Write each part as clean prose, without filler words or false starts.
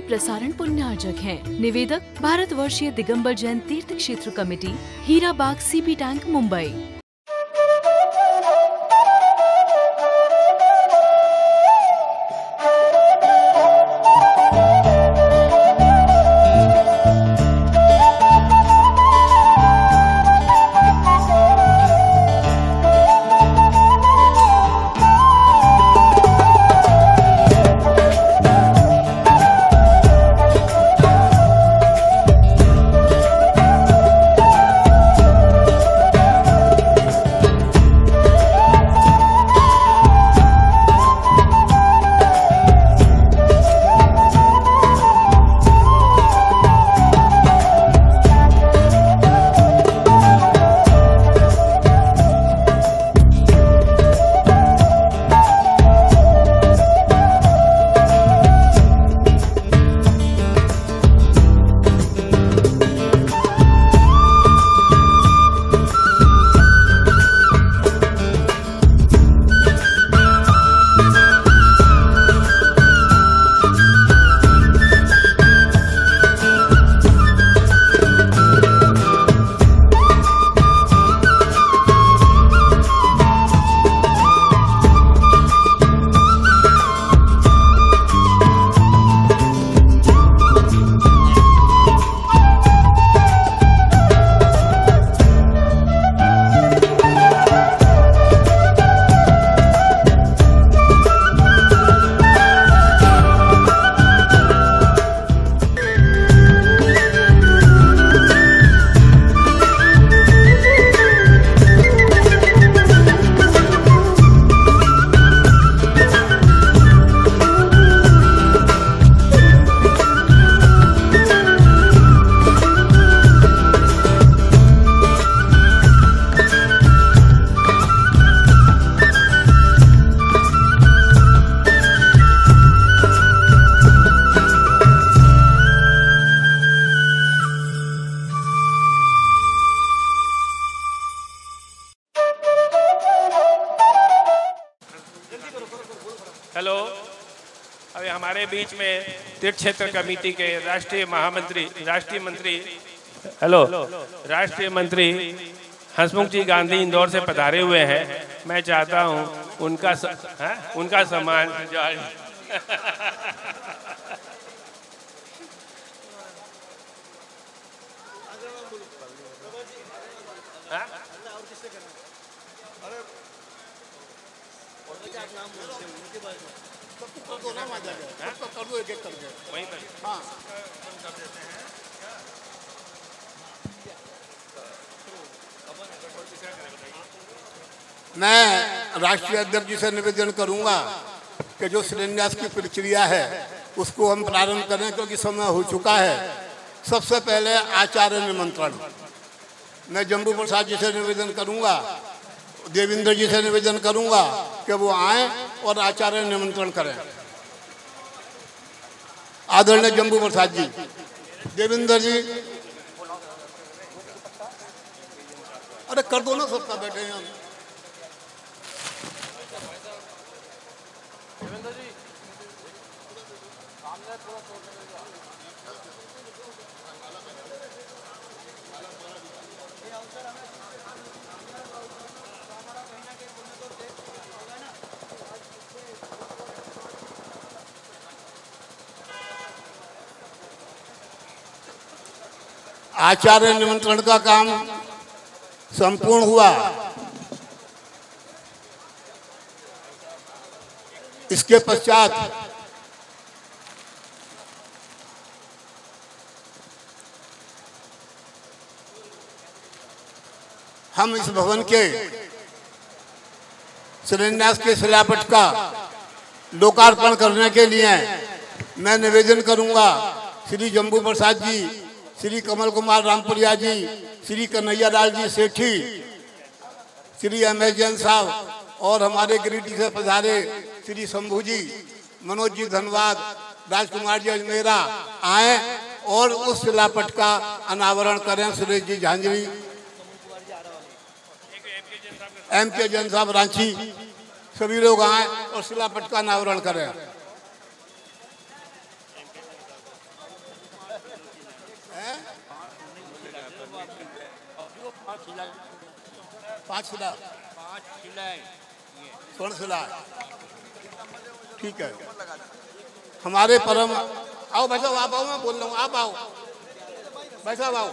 प्रसारण पुण्यार्जक हैं। निवेदक Bharatvarshiya Digambar Jain Tirth Kshetra committee, Hirabag CP Tank, Mumbai. Hello, अभी हमारे बीच में तीर्थ क्षेत्र कमेटी के राष्ट्रीय मंत्री हंसमुख जी गांधी इंदौर से पधारे हुए हैं। मैं चाहता हूं उनका सम्मान मैं राष्ट्रीय अध्यक्ष जी से निवेदन करूंगा कि जो शिलान्यास की प्रक्रिया है उसको हम प्रारंभ करें, क्योंकि समय हो चुका है। सबसे पहले आचार्य निमंत्रण, मैं जम्बू प्रसाद जी से निवेदन करूंगा, देवेंद्र जी से निवेदन करूंगा कि वो आए और आचार्य निमंत्रण करें। आदरणीय जम्बू प्रसाद जी, देवेंद्र जी, अरे कर दो ना, सबका बैठे हैं हम। देवेंद्र जी सामने थोड़ा आचार्य निमंत्रण का काम संपूर्ण हुआ। इसके पश्चात हम इस भवन के शिलान्यास के शिलापट का लोकार्पण करने के लिए मैं निवेदन करूंगा श्री जम्बू प्रसाद जी, श्री कमल कुमार रामपुरिया जी, श्री कन्हैया लाल जी सेठी, श्री एम.एस. जैन साहब और हमारे गिरिडीह से पधारे श्री शंभू जी, मनोज जी धन्यवाद, राजकुमार जी अजमेरा आए और उस शिलापट का अनावरण करें। सुरेश जी झांझरी, एम.के. जैन साहब रांची, सभी लोग आए और शिलापट का अनावरण करें। 5 शिला, स्वर्ण शिला, ठीक है। हमारे परम, आओ भाई साहब, आप आओ, मैं बोल रहा हूँ, आप आओ भाई साहब, आओ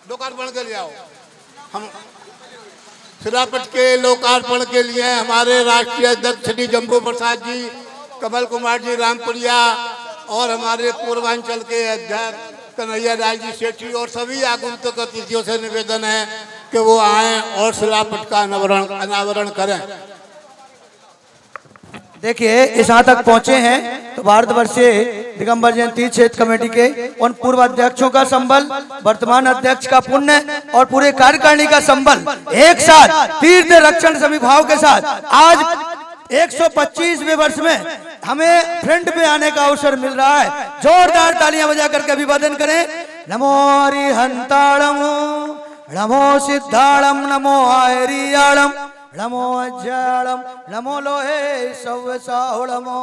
लोकार्पण के लिए आओ। हम शिलापट के लोकार्पण के लिए हमारे राष्ट्रीय अध्यक्ष श्री जम्बू प्रसाद जी, कमल कुमार जी रामपुरिया और हमारे पूर्वांचल के अध्यक्ष कन्हैया लाल जी सेठी और सभी आगंतुक अतिथियों से निवेदन है कि वो आएं और शिलापट का अनावरण करें। देखिए इस यहाँ तक पहुंचे हैं तो भारतवर्षीय दिगंबर जैन तीर्थ क्षेत्र कमेटी के उन पूर्व अध्यक्षों का संबल, वर्तमान अध्यक्ष का पुण्य और पूरे कार्यकारिणी का संबल एक साथ तीर्थ रक्षण सभी भाव के साथ आज 125वें वर्ष में हमें फ्रंट पे आने का अवसर मिल रहा है। जोरदार तालियां बजा करके अभिवादन करें। नमो हरिहंताड़म, नमो सिद्धाड़म, नमो आयरियाड़म, नमो अज्जाड़म, नमो लोहे सव्यसाहुड़मो।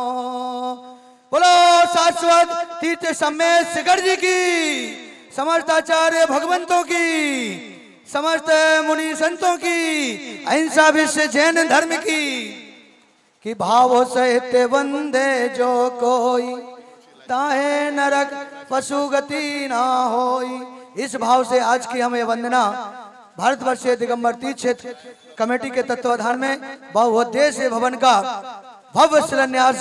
बोलो शाश्वत तीर्थ सम्मेद शिखर जी की, समस्त आचार्य भगवंतों की, समस्त मुनि संतों की, अहिंसा विश्व जैन धर्म की भाव सहित वंदे जो कोई, ताहे नरक पशु गति ना होई। इस भाव से आज की हमें वंदना भारतवर्षीय दिगंबर तीर्थ क्षेत्र कमेटी के तत्वाधान में बहुउद्देश्य भवन का भव्य शिलान्यास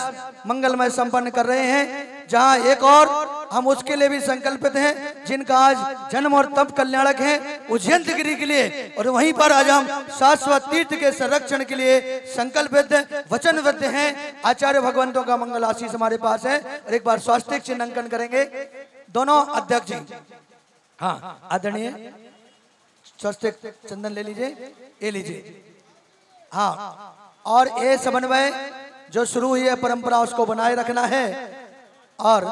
मंगलमय संपन्न कर रहे हैं, जहां एक और हम उसके लिए भी संकल्पित हैं जिनका आज जन्म और तप कल्याणक है उज्जैन गिरी के लिए, और वहीं पर आज हम शाश्वत तीर्थ के संरक्षण के लिए संकल्पित वचनबद्ध हैं। आचार्य भगवंतों का मंगल आशीष हमारे पास है। और एक बार स्वास्तिक चिन्हांकन करेंगे दोनों अध्यक्ष जी। हाँ आदरणीय स्वास्तिक चंदन ले लीजिए, ये लीजिए। हाँ, और ये समन्वय जो शुरू हुई है परंपरा उसको बनाए रखना है। और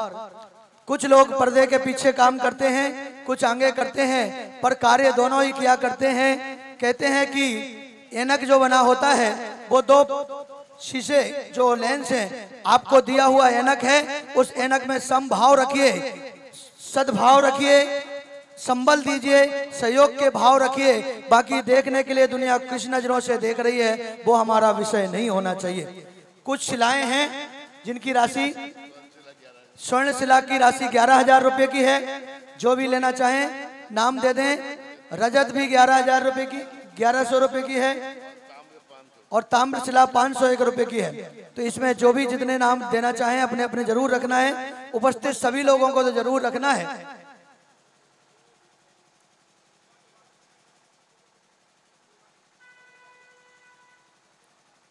कुछ लोग पर्दे के पीछे काम करते हैं, कुछ आगे करते हैं, पर कार्य दोनों ही किया करते हैं। कहते हैं कि ऐनक जो बना होता है वो 2 शीशे जो लेंस है आपको दिया हुआ ऐनक है, उस ऐनक में समभाव रखिए, सद्भाव रखिए, संबल दीजिए, सहयोग के भाव रखिए। बाकी देखने के लिए दुनिया किस नजरों से देख रही है वो हमारा विषय नहीं होना चाहिए। कुछ शिलाएं हैं जिनकी राशि, स्वर्ण शिला की राशि 11,000 रुपए की है। जो भी लेना चाहें नाम दे दें। रजत भी 11,000 रुपए की, 1100 रुपए की है, और ताम्र शिला 501 रुपए की है। तो इसमें जो भी जितने नाम देना चाहें अपने अपने जरूर रखना है। उपस्थित सभी लोगों को तो जरूर रखना है।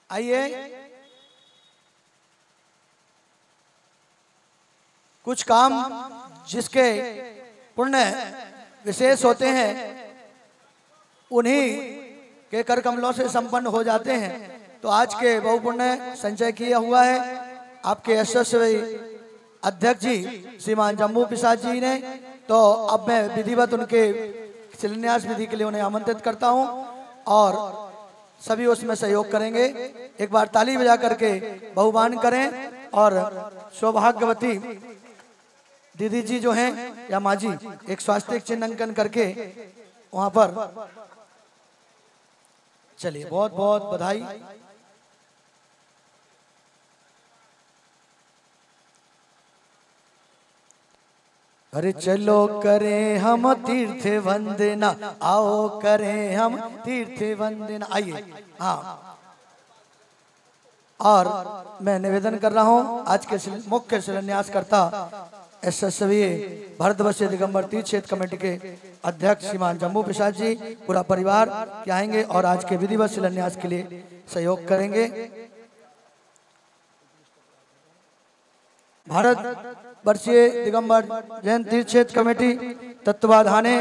आइए, कुछ काम जिसके पुण्य विशेष होते हैं उन्हीं के कर कमलों से संपन्न हो जाते हैं। तो आज के बहुपुण्य संचय किया हुआ है आपके यशस्वी अध्यक्ष जी श्रीमान जम्बू प्रसाद जी ने। तो अब मैं विधिवत उनके शिलान्यास विधि के लिए उन्हें आमंत्रित करता हूं और सभी उसमें सहयोग करेंगे। एक बार ताली बजा करके बहुमान करें। और सौभाग्यवती दीदी जी जो हैं या माँ जी एक स्वास्तिक चिन्हांकन करके वहां पर, चलिए बहुत बहुत बधाई। अरे चलो करें हम तीर्थ वंदना, आओ करें हम तीर्थ वंदना। आइए। हाँ, और मैं निवेदन कर रहा हूं आज के मुख्य शिलान्यासकर्ता यशस्वी भारतवर्षीय दिगंबर तीर्थ क्षेत्र कमेटी के अध्यक्ष श्रीमान जम्बू प्रसाद जी, पूरा परिवार आएंगे और आज के विधिवत शिलान्यास के लिए सहयोग करेंगे। भारत वर्षीय दिगंबर जैन तीर्थ क्षेत्र कमेटी तत्वाधाने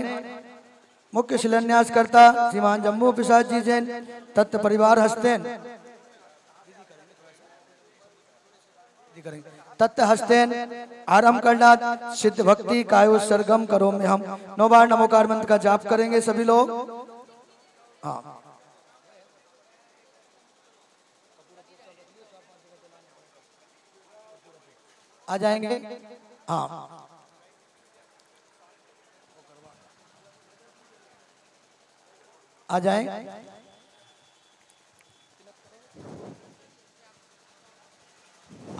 मुख्य शिलान्यासकर्ता श्रीमान जम्बू प्रसाद जी जैन तत्व परिवार हस्तेन तत्व हस्तेन आरंभ करना सिद्ध भक्ति कायो सरगम करो में हम 9 बार नमोकार मंत्र का जाप करेंगे सभी लोग। हाँ, आ जाएंगे। हाँ, आ जाएं।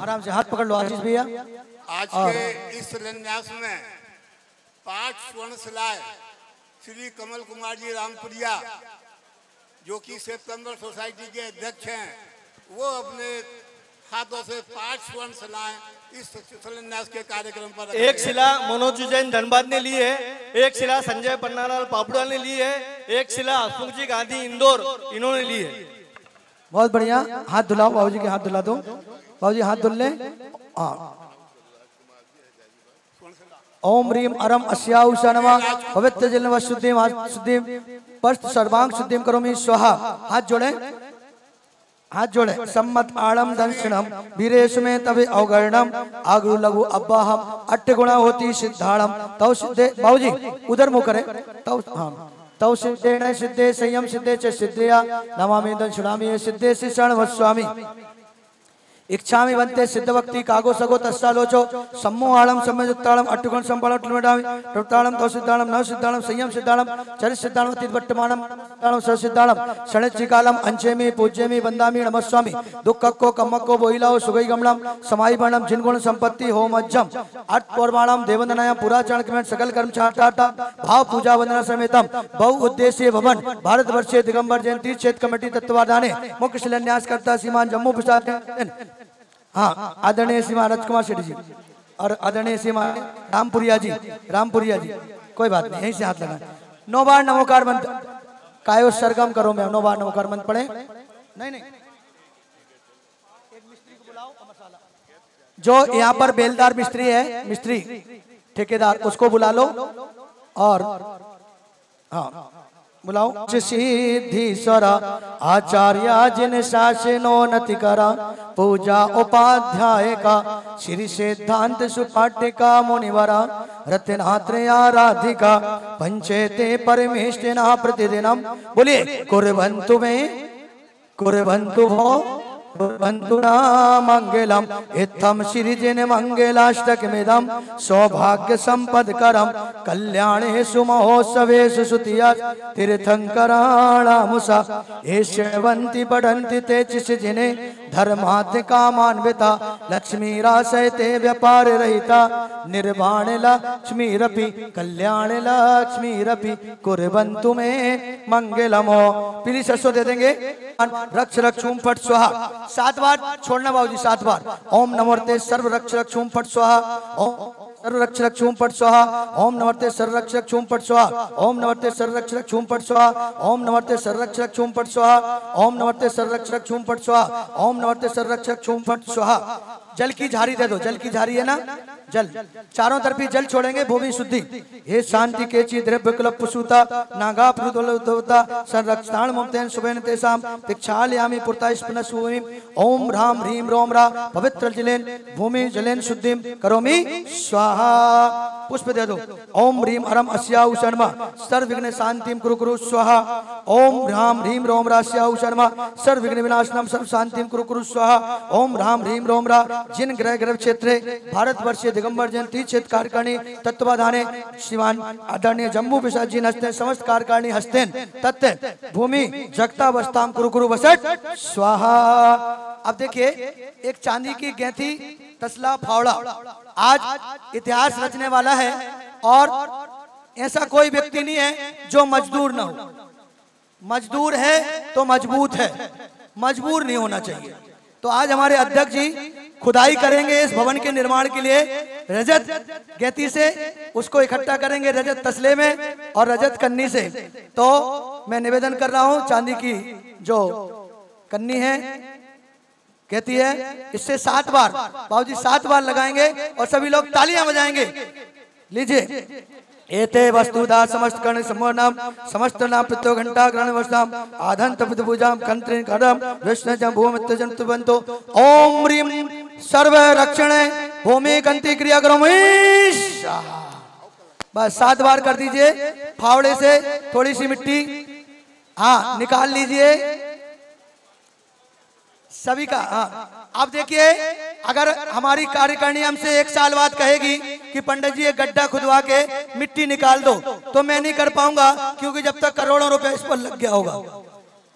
आराम से हाथ पकड़ लो आशीष भैया। आज के इस शिलान्यास में 5 स्वर्ण शिलाएं श्री कमल कुमार जी रामपुरिया, जो कि सेप्टेम्बर सोसाइटी के अध्यक्ष हैं, वो अपने हाथों से 5 स्वर्ण शिलाएं इस शिलान्यास के कार्यक्रम पर। एक शिला मनोज जैन धनबाद ने ली है, एक शिला संजय पन्नालाल पापड़ा ने ली है, एक शिला हसमुख जी गांधी इंदौर इन्होंने ली है। बहुत बढ़िया, हाथ धुलाओ बाबूजी के, हाथ धुला दो बाबूजी, हाथ धुल ले। ओम ह्रीम अरम अस्याउ शनमा पवित्र जलव शुद्धिम शुद्धिम पर्स्त सर्वांग शुद्धिम करोमि स्वाहा। हाथ जोड़े, हाथ जोड़े। सम्मत आड़म दंशनम वीरेश में तवे अवगरणम आगु लघु अब्बाहम अट्ठ गुणा होती सिद्धाड़म तव सिद्धे। बाबूजी उधर मुँह करें। तव हाँ तव सिद्धे सिद्धे संयम सिद्धे च सिद्धया नमामि दंशनामि सिद्धे शिषण वस्वामी इच्छामि वंते सिद्ध भक्ति कागो सगो तस्सालोचो सम्मोहालम सम्मजुक्तालम अट्टुगुण संपालम ट्लुमेडामि प्रवतालम तव सिद्धालम नव सिद्धालम संयम सिद्धालम चरित सिद्धालम तिवर्तमानम सिद्धालम स सिद्धालम शणचिकालम अंचेमि पूज्यमि वंदामि नमस्वामि दुक्कक्को कम्मक्को बोहिलाओ सुगई गमलम समाई वर्णम जिनगुण संपत्ति होम अज्जम अर्थ पौर्वाणम देवंदनायम पुराचरण क्रमेण सकल कर्म चाटा भाव पूजा वंदना समेतम बहु उद्देश्य भवन भारतवर्षीय दिगंबर जैन तीर्थ क्षेत्र कमेटी तत्वाधाने मुख्य शिलान्यास करता श्रीमान जम्मू प्रसाद, हाँ आदरणीय श्रीमान राजकुमार शेट्टी जी और आदरणीय श्रीमान रामपुरिया जी, रामपुरिया जी, कोई बात नहीं, यहीं से हाथ लगा। 9 बार नमोकार मंत्र कायो सरगम करो, मैं 9 बार नमोकार मंत्र पढ़े। नहीं एक मिस्त्री को बुलाओ, मसाला जो यहाँ पर बेलदार मिस्त्री है, मिस्त्री ठेकेदार, उसको बुला लो और हाँ बुलाओ। सिद्धीश्वर आचार्य जिन शासनोन्नति करा पूजा उपाध्याय का श्री सिद्धांत सुपाठ्यका मुनिवरा रत्नात्रया राधिका पंचेते परमेष्टिना प्रतिदिनम। बोलिए कुर्वन्तु मे कुर्वन्तु भो कुर्वन्तु न मंगलम इत्थम श्रीजिन मंगलाष्टकमिदं सौभाग्य संपदकरम कल्याणेषु महोत्सवेषु सुतिया तीर्थंकराणामुषा एष्यवन्ति पठन्ति ते चिजिने धर्मात् कामान्विता लक्ष्मीरासयते व्यापार रहिता निर्वाण लक्ष्मीरपि कल्याण लक्ष्मीरपि कुर्वन्तु मे मंगलमो। पीली सरसों दे देंगे। रक्ष रक्षुम फट स्वाहा 7 बार छोड़ना बाबूजी, 7 बार। ओम नमोते सर्व रक्ष रक्षुम फट स्वाहा ओम सर्व रक्ष रक्षुम फट स्वाहा ओम नमोते सर्व रक्ष रक्षुम फट स्वाहा ओम नमोते सर्व रक्ष रक्षुम फट स्वाहा ओम नमोते सर्व रक्ष रक्षुम फट स्वाहा ओम नमोते सर्व रक्ष रक्षुम फट स्वाहा ओम नमोते सर्व रक्ष रक्षुम फट स्वाहा। जल की झारी दे दो, जल की झारी है ना, जल चारों तरफ ही जल छोड़ेंगे। भूमि शुद्धि हे शांति के ची द्रव्य क्लब पुसूता नागा प्रुतोता संरक्षण मुक्तेन सुबेन तेसाम तिक्षालयामि पुरतास्पनसुमि ओम राम ह्रीम रोम रा पवित्र जलेन भूमि जलेन शुद्धिम करोमि स्वाहा। पुष्प दे दो। ओम ह्रीम अरम अस्याउ शर्मा सर्व विघ्न शांतिम कुरु कुरु स्वाहा ओम राम ह्रीम रोम रा अस्याउ शर्मा सर्व विघ्न विनाशनम सर्व शांतिम कुरु कुरु स्वाहा ओम राम ह्रीम रोम रा। जिन ग्रह ग्रह क्षेत्रे भारतवर्षीय दिगंबर जैन तीर्थ क्षेत्र कार्यकारिणी तत्वाधाने श्रीमान आदरणीय जम्मू प्रसाद जी हस्ते समस्त कार्यकारिणी हस्तेन तत्व भूमि जगतावस्थाम कुरु कुरु वसट स्वाहा। अब देखिए एक चांदी की गैंथी तसला फावड़ा आज इतिहास रचने वाला है और ऐसा कोई व्यक्ति नहीं है जो मजदूर ना हो। मजदूर है तो मजबूत है, मजबूर नहीं होना चाहिए। तो आज हमारे अध्यक्ष जी खुदाई करेंगे इस भवन के निर्माण के लिए। रजत गैती से उसको इकट्ठा करेंगे रजत तसले में और रजत कन्नी से। तो मैं निवेदन कर रहा हूं चांदी की जो कन्नी है कहती है इससे 7 बार बाबूजी 7 बार लगाएंगे और सभी लोग तालियां बजाएंगे। लीजिए एते वस्तुदा समस्त कर्ण समोनाम समस्त नाम प्रत्यो घंटा ग्रहण वस्ताम आधंत पूजाम कंत्रिन करम विष्णु जम भूमित जंतुबंतो ओम ह्रीम सर्व रक्षण भूमि कंति क्रिया करो। बस 7 बार कर दीजिए। फावड़े से थोड़ी सी मिट्टी हाँ निकाल लीजिए सभी का। हाँ अब देखिए अगर हमारी कार्यकारिणी हमसे 1 साल बाद कहेगी कि पंडित जी एक गड्ढा खुदवा के मिट्टी निकाल दो, तो मैं नहीं कर पाऊंगा, क्योंकि जब तक करोड़ों रुपया इस पर लग गया होगा।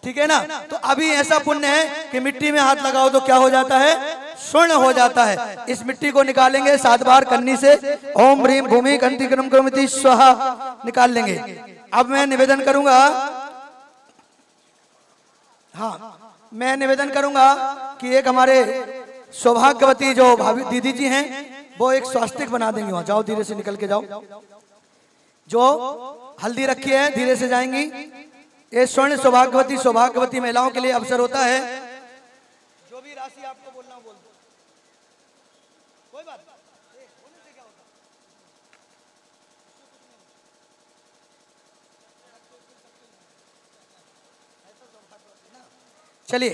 ठीक है ना। तो अभी ऐसा पुण्य है कि मिट्टी में हाथ लगाओ तो क्या हो जाता है, स्वर्ण हो जाता है। इस मिट्टी को निकालेंगे 7 बार कन्नी से, ओम ह्रीम भूमि कंति क्रम क्रमति स्वाहा निकाल लेंगे। अब मैं निवेदन करूंगा, हाँ मैं निवेदन करूंगा कि एक हमारे सौभाग्यवती जो भाभी दीदी जी हैं वो एक स्वास्तिक बना देंगे। वहां जाओ, धीरे से निकल के जाओ। जो हल्दी रखी है धीरे से जाएंगी। ये स्वर्ण सौभाग्यवती महिलाओं के लिए अवसर होता है। जो भी राशि आपको बोलना बोल दो, कोई बात नहीं, होने से क्या होता। चलिए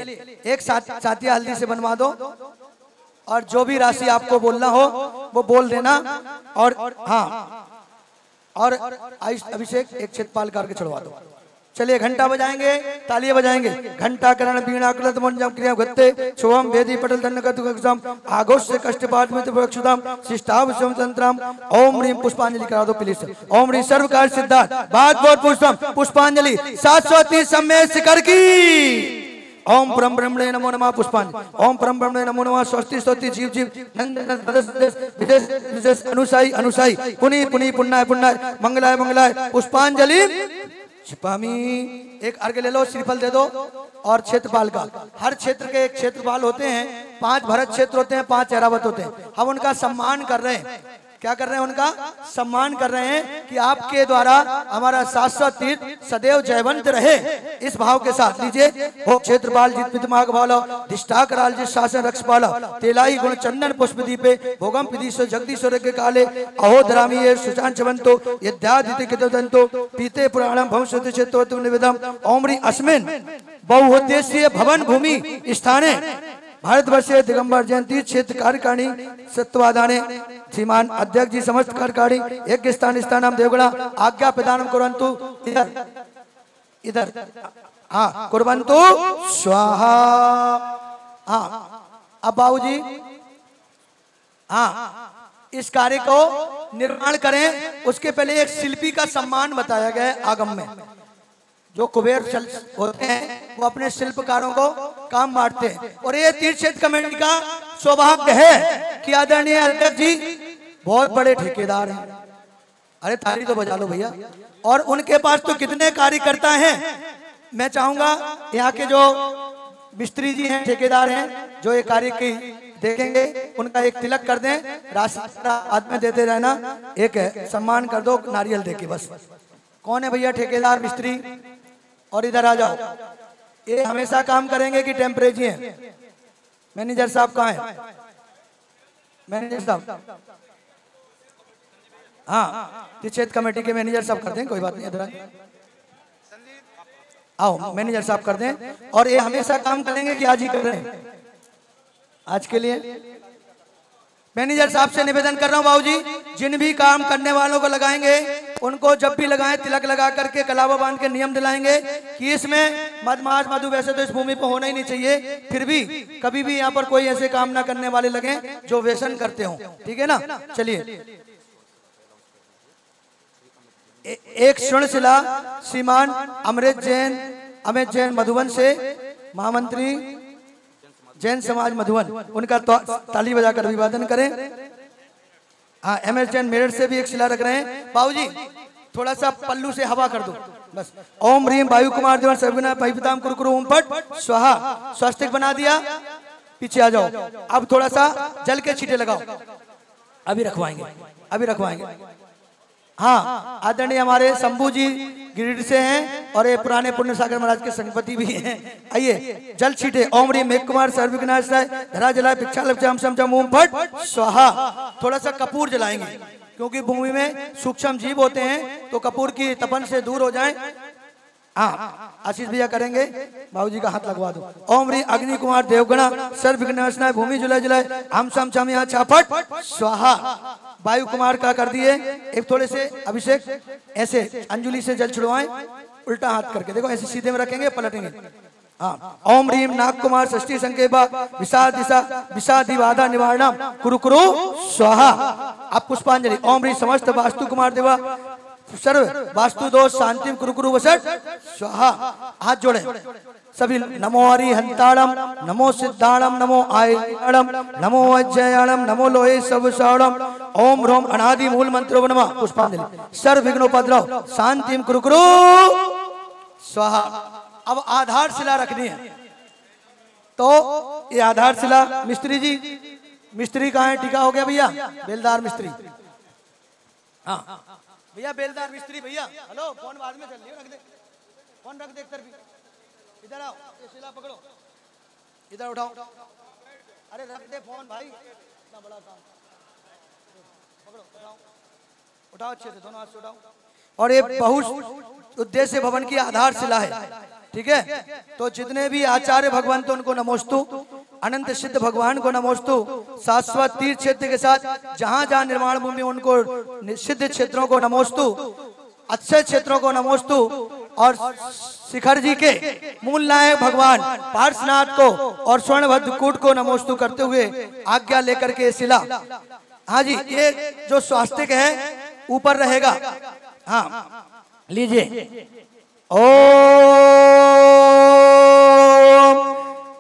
एक साथिया हल्दी से बनवा दो, और जो भी राशि आपको बोलना हो वो बोल देना। और हाँ, और अभिषेक एक चितपाल करके चढ़वा दो। चलिए घंटा बजाएंगे, तालियां बजाएंगे। घंटा करण बीणा कुलत मंजम क्रिया गत्ते शुभम वेदी पटल दंडकम आघोष से कष्टपात में प्रक्षुतम शिष्टाव तंत्रम। ओम ह्रीम पुष्पांजलि करा दो प्लीज। ओम ह्रीम सर्वकार सिद्धार्थ बहुत पुष्पम पुष्पांजलि 730 समय शिखर की। ओम परम ब्रह्मणे नमो नमः पुष्पांजलि। ओम परम ब्रह्मणे नमो नमः स्वस्ति स्वस्ति जीव जीव विशेष अनुसाई पुनि पुनि पुण्य पुण्य मंगलाय मंगलाय पुष्पांजलि छिपामी। एक अर्घ ले लो, श्रीफल दे दो, और क्षेत्रपाल का, हर क्षेत्र के एक क्षेत्रपाल होते हैं, 5 भरत क्षेत्र होते हैं, 5 ऐरावत होते हैं। हम उनका सम्मान कर रहे हैं। क्या कर रहे हैं? उनका सम्मान कर रहे हैं कि आपके द्वारा हमारा शाश्वत तीर्थ सदैव जयवंत रहे। इस भाव के साथ लीजिए। हो क्षेत्रपाल जित पितमाग भालो दिष्टा कराल जित शासन रक्ष पाला तेलाई गुण चंदन पुष्प दीपे भोगम पिदीशो जगदीश्वर के काले अहो धरामी ये सुचान चवंतो यद्यादिति कितवंतो पीते पुराणम भवंसति चित्तो निवेदम। ओमरी अस्मिन बहुउद्देशीय भवन भूमि स्थाने भारतवर्षीय दिगंबर जयंती क्षेत्र कार्यकारिणी सत्वादाने श्रीमान अध्यक्ष जी समस्त कार्यकारिणी एक स्थान देवगुणा आज्ञा प्रदान कुर्वन्तु। इधर हाँ कुर्वन्तु स्वाहा। हाँ अब बाबूजी हाँ इस कार्य को निर्माण करें। उसके पहले एक शिल्पी का सम्मान बताया गया है आगम में। जो कुबेर होते हैं वो अपने शिल्पकारों को काम बांटते हैं, और ये तीर्थ क्षेत्र कमेटी का सौभाग्य है कि आदरणीय अध्यक्ष जी बहुत बड़े ठेकेदार हैं। अरे ताली तो बजा लो भैया। और उनके पास तो कितने कार्यकर्ता हैं। मैं चाहूंगा यहाँ के जो मिस्त्री जी हैं, ठेकेदार हैं, जो ये कार्य की देखेंगे उनका एक तिलक कर दें, राशि हाथ में देते रहना। एक सम्मान कर दो नारियल देके बस। कौन है भैया ठेकेदार मिस्त्री? और इधर आ जाओ। ये हमेशा काम करेंगे कि टेम्परेरी हैं? मैनेजर साहब कहाँ हैं? मैनेजर साहब हाँ क्षेत्र कमेटी के मैनेजर साहब कर दें, कोई बात नहीं। इधर आओ मैनेजर साहब कर दें। और ये हमेशा काम करेंगे कि आज ही कर रहे हैं? आज के लिए मैनेजर साहब से निवेदन कर रहा हूं बाबूजी, जिन भी काम करने वालों को लगाएंगे उनको जब भी लगाएं तिलक लगा करके कलावा बांध के नियम दिलाएंगे कि इसमें मधमास मधु वैसे तो इस भूमि पर होना ही नहीं चाहिए, फिर भी कभी भी यहाँ पर कोई ऐसे काम ना करने वाले लगे जो व्यसन करते हो। ठीक है ना। चलिए एक स्वर्णशिला श्रीमान अमृत जैन मधुबन से महामंत्री जैन समाज मधुबन, उनका ताली बजाकर अभिवादन करें। हाँ MS जैन मेरठ से भी एक शिला रख रहे हैं। बाबूजी थोड़ा सा पल्लू से हवा कर दो बस। ओम ह्रीम वायु कुमार देवन सर्वना पैपिताम कुरकुरु ओम फट स्वाहा। स्वास्तिक बना दिया, पीछे आ जाओ। अब थोड़ा सा जल के छींटे लगाओ। अभी रखवाएंगे। हाँ आदरणीय हमारे शंभू जी गिरिडीह से हैं, और ये पुराने पुण्य सागर महाराज के संगपति भी हैं। आइए जल छीटे। ओम ह्रीम मेघ कुमार सर्वविघ्नाशाय धरा जलाय भिक्षा लक्षम शम ओम फट स्वाहा। थोड़ा सा कपूर जलाएंगे, क्योंकि भूमि में सूक्ष्म जीव होते हैं, तो कपूर की तपन से दूर हो जाए। हाँ आशीष भैया करेंगे। बाबूजी का हाथ लगवा दो। ओम ह्रीम अग्नि कुमार देवगणा सर्वविघ्नाशाय भूमि जुलाय जलाय हम सम यहाँ छापट स्वाहा। वायु कुमार का कर दिए। एक थोड़े से अभिषेक ऐसे अंजुली से जल छुड़वाएं, उल्टा हाथ करके देखो, ऐसे सीधे में रखेंगे, पलटेंगे। हाँ, ओम ह्रीम नाग कुमार षष्ठी संकेपा विषाद दिशा विषादी बाधा निवारणम कुरु कुरु स्वाहा। आप पुष्पांजलि। ओम ह्रीम समस्त वास्तु कुमार देवा सर्व वास्तु दोष शांति कुरु कुरु वसट स्वाहा। हाथ जोड़े सभी। नमो हरि हंताड़म नमो सिद्धाणम नमो आयणम नमो अजयणम नमो लोहे सबसाणम ओम ह्रोम अनादि मूल मंत्रो नमः। पुष्पांजलि। सर्व विघ्नोपद्रव शांति कुरु कुरु स्वाहा। अब आधार शिला रखनी है, तो ये आधार शिला मिस्त्री जी, मिस्त्री कहाँ है? टीका हो गया भैया, बेलदार मिस्त्री। हाँ भैया बेलदार मिस्त्री भैया। हेलो, फोन बाद में चल रही है, रख दे फोन, रख दे एक तरफ। इधर आओ, ये शिला पकड़ो, इधर उठाओ। अरे रख दे फोन भाई, इतना बड़ा काम। पकड़ो, उठाओ उठाओ अच्छे से, दोनों हाथ से उठाओ। और ये बहुत उद्देश्य भवन की आधार शिला है, ठीक है। तो जितने भी आचार्य भगवान तो उनको नमोस्तु, अनंत सिद्ध भगवान को नमोस्तु, शाश्वत तीर्थ क्षेत्र के साथ जहां जहां निर्माण भूमि उनको सिद्ध क्षेत्रों को नमोस्तु, अच्छे क्षेत्रों को नमोस्तु, और शिखर जी के मूल नायक भगवान पार्श्वनाथ को और स्वर्णभद्र कूट को नमोस्तु करते हुए आज्ञा लेकर के शिला। हाँ जी, ये जो स्वास्तिक है ऊपर रहेगा। हाँ लीजिए। ओम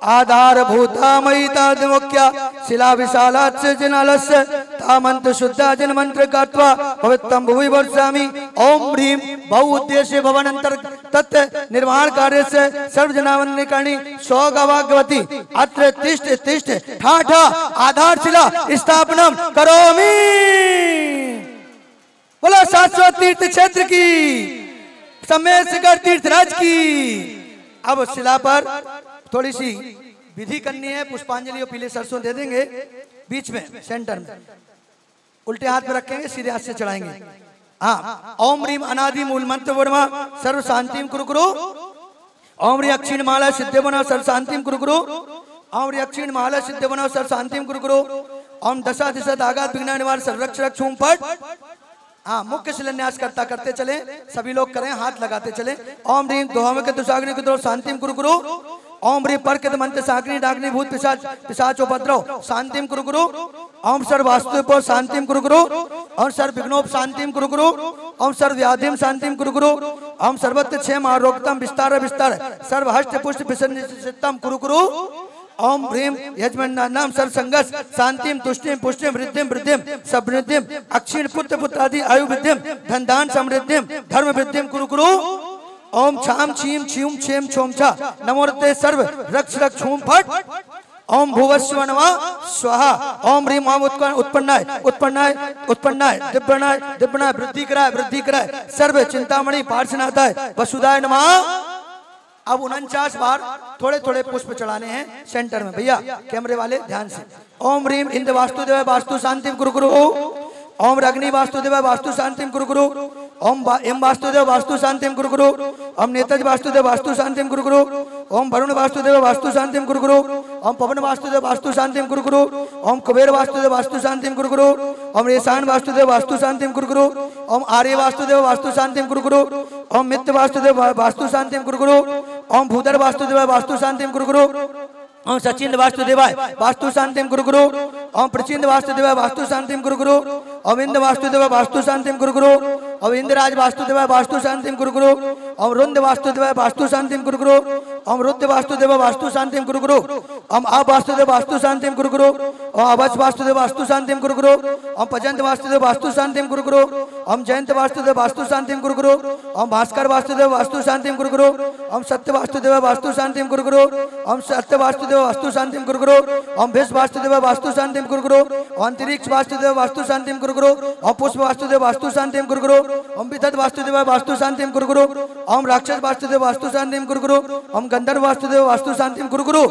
आधारभूता मयितादिमुख्या शिला विशालास्य जिनालस्य तामंत्र शुद्धा जिन मंत्र कात्वा पवित्रं भुवि वर्षामि। ओम ह्रीम बहुउद्देश्य भवन तत्व निर्माण कार्य से सर्वजनावन्यकरणी सौगवाग्वती अत्र तिष्ठ तिष्ठ ठाठा आधारशिला स्थापनम करोमि। बोलो शाश्वत तीर्थ क्षेत्र की, समय शिखर तीर्थराज की। अब शिला पर थोड़ी सी विधि करनी है। पुष्पांजलि और पीले सरसों दे देंगे बीच में, सेंटर में। उल्टे हाथ पे रखेंगे, सीधे हाथ से चढ़ाएंगे। हाँ, ओम ह्रीम अनादि मूल मंत्र वर्मा सर्व शांतिम कुरु कुरु। ओम ह्रीम अक्षीण माला सिद्धे बना सर्व शांतिम कुरु कुरु। ओम ह्रीम अक्षीण माला सिद्धे बना सर्व शांतिम कुरु कुरु। ओम दशा दिशा दागात विघ्न निवार सर्वरक्ष रक्ष छूम पट। हाँ, मुख्य शिलान्यास करता करते चले, सभी लोग करें, हाथ लगाते चले। ओम ह्रीम दोहम के दुसाग्नि कुद्रो शांतिम कुरु कुरु। ओम ह्रीम परकित मंत्र साग्नि डाग्नि भूत पिशाच पिशाचोपद्रव शांतिम कुरु कुरु। ओम सर्व वास्तुप शांतिम कुरु कुरु। ओम सर्व विघ्नोप शांतिम कुरु कुरु। ओम सर्व व्याधिम शांतिम कुरु कुरु। ओम सर्वत्र क्षेम आरोग्यम विस्तार विस्तार सर्व हस्त पुष्ट विसर्जितम कुरु कुरु। ओम ह्रीम यजमानानाम सर्व संगस शांतिम तुष्टिम पुष्टिम वृद्धिम वृद्धिम समृद्धिम अक्षीण पुत्र पुत्रादि आयु वृद्धिम धन दान समृद्धिम धर्म वृद्धिम कुरु कुरु। ओम छाम छीम छीम छेम छोम छा नमोरते सर्व रक्ष रक्ष छूम फट। ओम भुवस्व नमः स्वाहा। ओम ह्रीम ओम उत्पन्नाय उत्पन्नाय उत्पन्नाय दिव्यनाय दिव्यनाय वृद्धि कराय सर्व चिंतामणि पार्श्वनाथाय वसुदाय नमः। अब 49 बार थोड़े थोड़े पुष्प चढ़ाने हैं सेंटर में। भैया कैमरे वाले ध्यान से। ओम ह्रीम इंद्र वास्तुदेव वास्तु शांतिम कुरु कुरु। ओम अग्नि वास्तुदेव वास्तु शांतिम कुरु कुरु। ओम एम वास्तुदेव वास्तु शांतिम कुरु कुरु। ओम नेतज वास्तुदेव वास्तु शांतिम कुरु कुरु। ओम वरुण वास्तुदेव वास्तु शांतिम कुरु कुरु। ओम पवन वास्तुदेव वास्तु शांतिम कुरु कुरु। ओम कुबेर वास्तुदेव वास्तु शांतिम कुरु कुरु। ओम ईशान वास्तुदेव वास्तु शांतिम कुरु कुरु। ओम आर्य वास्तुदेव वास्तु शांतिम कुरु कुरु। ओम मित्र वास्तुदेव वास्तु शांतिम कुरु कुरु। ओम भूधर वास्तुदेव वास्तु शांतिम कुरु कुरु। ओम सचिंद वास्तुदेवाय वास्तु शांतिम कुरु कुरु। ओम प्रचिंद वास्तुदेवाय वास्तु शांतिम कुरु कुरु। ओम इंद्र वास्तुदेवाय वास्तु शांतिम कुरु कुरु। ओम इंद्रराज वास्तुदेवाय वास्तु शांतिम कुरु कुरु। ओम रुद्र वास्तुदेवाय वास्तु शांतिम कुरु कुरु। ओम रुद्र वास्तुदेवाय वास्तु शांतिम कुरु कुरु। ओम आप वास्तुदेव वास्तु शांतिम कुरु कुरु। ओम अवच वास्तुदेव वास्तु शांतिम कुरु कुरु। ओम पजंत वास्तुदेव वास्तु शांतिम कुरु कुरु। ओम जयंत वास्तुदेव वास्तु शांतिम कुरु कुरु। ओम भास्कर वास्तुदेव वास्तु शांतिम कुरु कुरु। ओम सत्य वास्तुदेव वास्तु शांतिम कुरु कुरु। ओम सत्य वास्तुदेव वास्तु शांतिम कुरु कुरु। ओम भेष वास्तुदेव वास्तु शांतिम कुरु कुरु। ओम अंतरिक्ष वास्तुदेव वास्तु शांतिम कुरु कुरु। ओम पुष्प वास्तुदेव वास्तु शांतिम कुरु कुरु। ओम विदत वास्तुदेव वास्तु शांतिम कुरु कुरु। ओम राक्षस वास्तुदेव वास्तु शांतिम कुरु कुरु। ओम गंधर्व वास्तुदेव वास्तु शांतिम कुरु कुरु।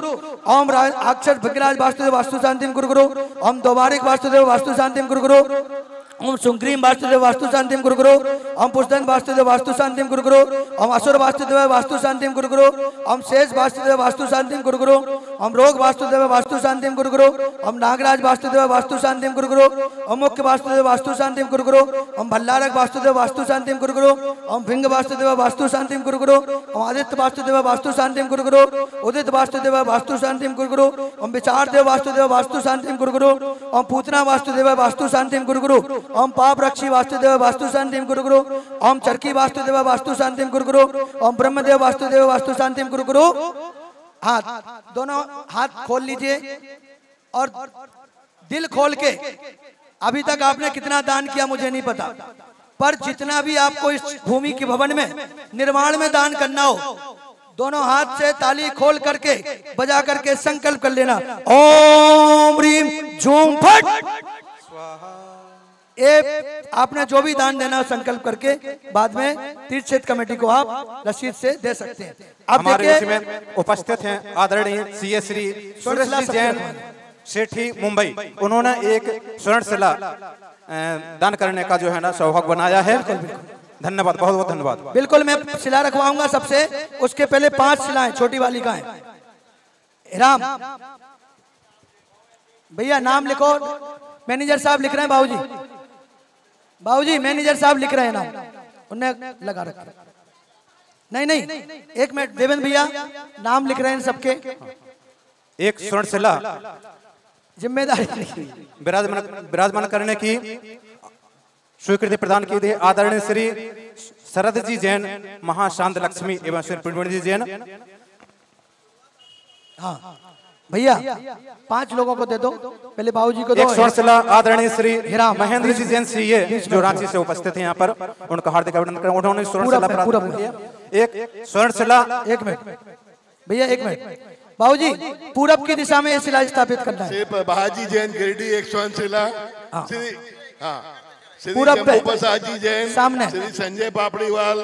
ओम अक्षर भगराज वास्तुदेव वास्तु शांतिम कुरु कुरु। ओम दोबारिक वास्तुदेव वास्तु शांतिम कुरु कुरु। ओम सुग्रीम वास्तुदेव वास्तु शांतिम गुरु गुरु। ओम पुष्टन वास्तुदेव वास्तु शांतिम गुरु गुरु। ओम असुर वास्तुदेव वास्तु शांतिम गुरु गुरु। ओम शेष वास्तुदेव वास्तु शांतिम गुरु गुरु। ओम रोग वास्तुदेव वास्तु शांतिम गुरु गुरु। ओम नागराज वास्तुदेव वास्तु शांतिम गुरु गुरु। ओम मुख्य वास्तुदेव वास्तु शांतिम गुरु गुरु। ओम भल्लारक वास्तुदेव वास्तु शांतिम गुरु गुरु। ओम भिंग वास्तुदेव वास्तु शांतिम गुरु गुरु। ओम आदित्य वास्तुदेव वास्तु शांतिम गुरु गुरु। उदित वास्तुदेव वास्तु शांतिम गुरु गुरु। ओम विचार देव वास्तुदेव वास्तु शांतिम गुरु गुरु। ओम पूतना वास्तुदेव वास्तु शांतिम गुरु गुरु। ओम पाप रक्षी वास्तुदेव वास्तु शांतिम गुरु गुरु। ओम चरकी वास्तुदेव वास्तु शांतिम गुरु गुरु। ओम ब्रह्मदेव वास्तुदेव वास्तु शांतिम गुरु गुरु। हाथ दोनों हाथ खोल लीजिए और दिल खोल के, अभी तक आपने कितना दान किया मुझे नहीं पता, पर जितना भी आपको इस भूमि के भवन में निर्माण में दान करना हो, दोनों हाथ से ताली खोल करके बजा करके संकल्प कर लेना। ओम रीम झूम फट। ये आपने जो भी दान देना संकल्प करके बाद में तीर्थ क्षेत्र कमेटी को आप रसीद से दे सकते हैं। अब हमारे इसमें उपस्थित हैं आदरणीय सीए श्री सुरेश जैन सेठी मुंबई। उन्होंने एक स्वर्ण शिला दान करने का जो है ना सौभाग्य बनाया है। धन्यवाद, बहुत बहुत धन्यवाद। बिल्कुल, मैं शिला रखवाऊंगा सबसे। उसके पहले 5 शिलाएं छोटी वाली का है। राम भैया नाम लिखो। मैनेजर साहब लिख रहे हैं। बाबूजी बाबूजी मैनेजर साहब लिख रहे हैं नाम, उन्हें लगा रखा। नहीं नहीं, एक मिनट देवेंद्र भैया नाम लिख रहे हैं सबके। एक स्वर्ण शिला जिम्मेदारी विराजमान करने की स्वीकृति प्रदान की थी आदरणीय श्री शरद जी जैन, महाशांत लक्ष्मी एवं श्री प्रवीण जी जैन। हाँ भैया 5 लोगों को दे दो, पहले बाबूजी को दो। एक स्वर्ण शिला आदरणीय श्री महेंद्र जी जैन सीए जो रांची से उपस्थित हैं यहाँ पर, उनका हार्दिक अभिनंदन करें। उन्होंने स्वर्ण शिला प्राप्त किया। एक स्वर्ण शिला। एक मिनट भैया, एक मिनट बाबूजी, पूरब की दिशा में शिला स्थापित करना है। बाहाजी जैन गिरिडीह एक स्वर्ण शिला। पूरब पे प्रसाद जी जैन सामने। श्री संजय पापड़ीवाल।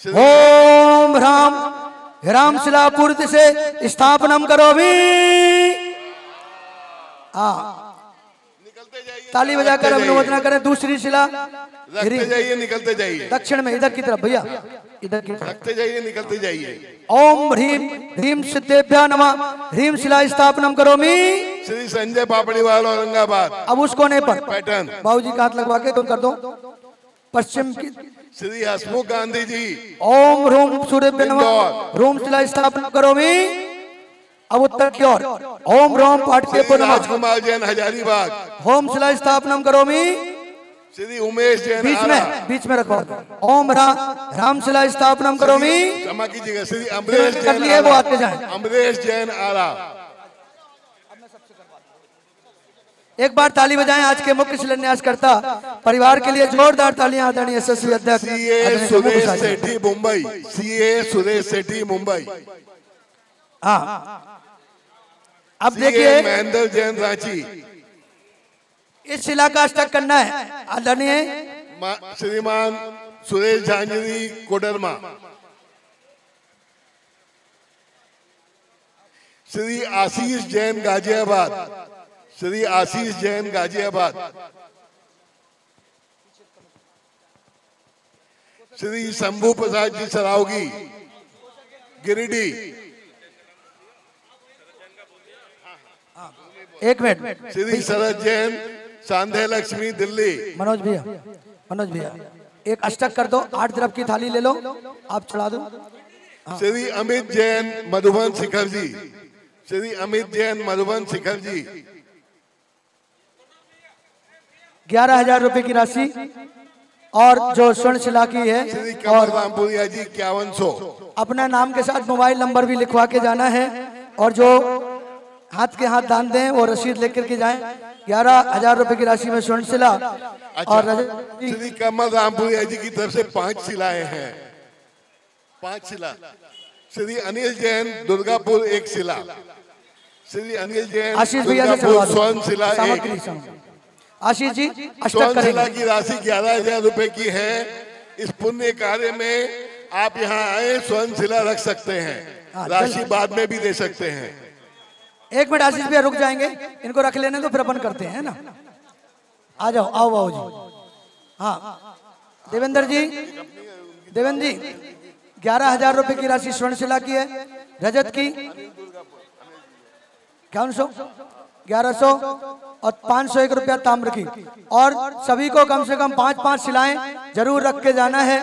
ओम राम राम शिला पूर्ति से स्थापनम करो भी। ताली बजाकर अनुमोदना करें। दूसरी शिला रखते जाइए, निकलते जाइए। दक्षिण में इधर की तरफ भैया, इधर की तरफ रखते जाइए, निकलते जाइए। ओम ह्रीम ह्रीम सिद्धेभ्य नमः। ह्रीम शिला स्थापनम करोमि। श्री संजय पापड़ीवाल औरंगाबाद। अब उस कोने पर पैटर्न बाबूजी का हाथ लगवा के तुम कर दो। पश्चिम की श्री हसमुख गांधी जी। ओम ह्रूम सूर्यभ्य नमः। ह्रूम शिला स्थापनम करोमि। अब उत्तर की ओर ओम रोम पाटके नमः। राजकुमार जैन हजारीबाग। ओम शिला स्थापनम करोमि। श्री उमेश जैन बीच में रखो। ओम राम शिला स्थापनम करोमि। क्षमा कीजिएगा। श्री अमरेश कर लिए वो आते जाए। अमरेश जैन आरा। एक बार ताली बजाएं आज के मुख्य शिलान्यासकर्ता परिवार के लिए। जोरदार तालियां आदरणीय यशस्वी अध्यक्ष सीए सुरेश सेठी मुंबई। सीए सुरेश सेठी मुंबई। हाँ, अब देखिए महेंद्र जैन रांची। इस शिला का अष्टक करना है आदरणीय श्रीमान सुरेश झांझरी कोडरमा। श्री आशीष जैन गाजियाबाद। श्री आशीष जैन गाजियाबाद। श्री शंभू प्रसाद जी सरावगी गिरिडीह। एक मिनट। श्री शरद जैन सांधे लक्ष्मी दिल्ली। मनोज भैया एक अष्टक कर दो। 8 तरफ की थाली ले लो, आप चढ़ा दो। श्री अमित जैन मधुबन शिखर जी। श्री अमित जैन मधुबन शिखर जी। 11,000 रुपए की राशि और जो स्वर्ण शिला की है। श्री कमल रामपुरिया जी 5100। अपना नाम के साथ मोबाइल नंबर भी लिखवा के जाना है और जो हाथ के हाथ दान दें वो रसीद लेकर के जाएं। 11,000 रुपए की राशि में स्वर्ण शिला। और श्री कमल रामपुरिया जी की तरफ से 5 शिलाएं हैं। 5 शिला। श्री अनिल जैन दुर्गापुर 1 शिला। श्री अनिल जैन आशीष भैया से स्वर्ण शिला 1। आशीष जी स्वर्ण शिला की राशि 11,000 रुपए की है। इस पुण्य कार्य में आप यहाँ आए, स्वर्ण शिला रख सकते हैं। राशि बाद में भी दे सकते हैं। एक मिनट आशीष भैया रुक जाएंगे, इनको रख लेने तो फिर अपन करते हैं ना। आ जाओ, आओ बाबू जी। हाँ देवेंद्र जी, देवेंद्र जी 11,000 रुपए की राशि स्वर्णशिला की है, रजत की 1100, 1100 और 501 रुपया ताम्र की। और सभी को कम से कम 5-5 शिलाएं जरूर रख के जाना है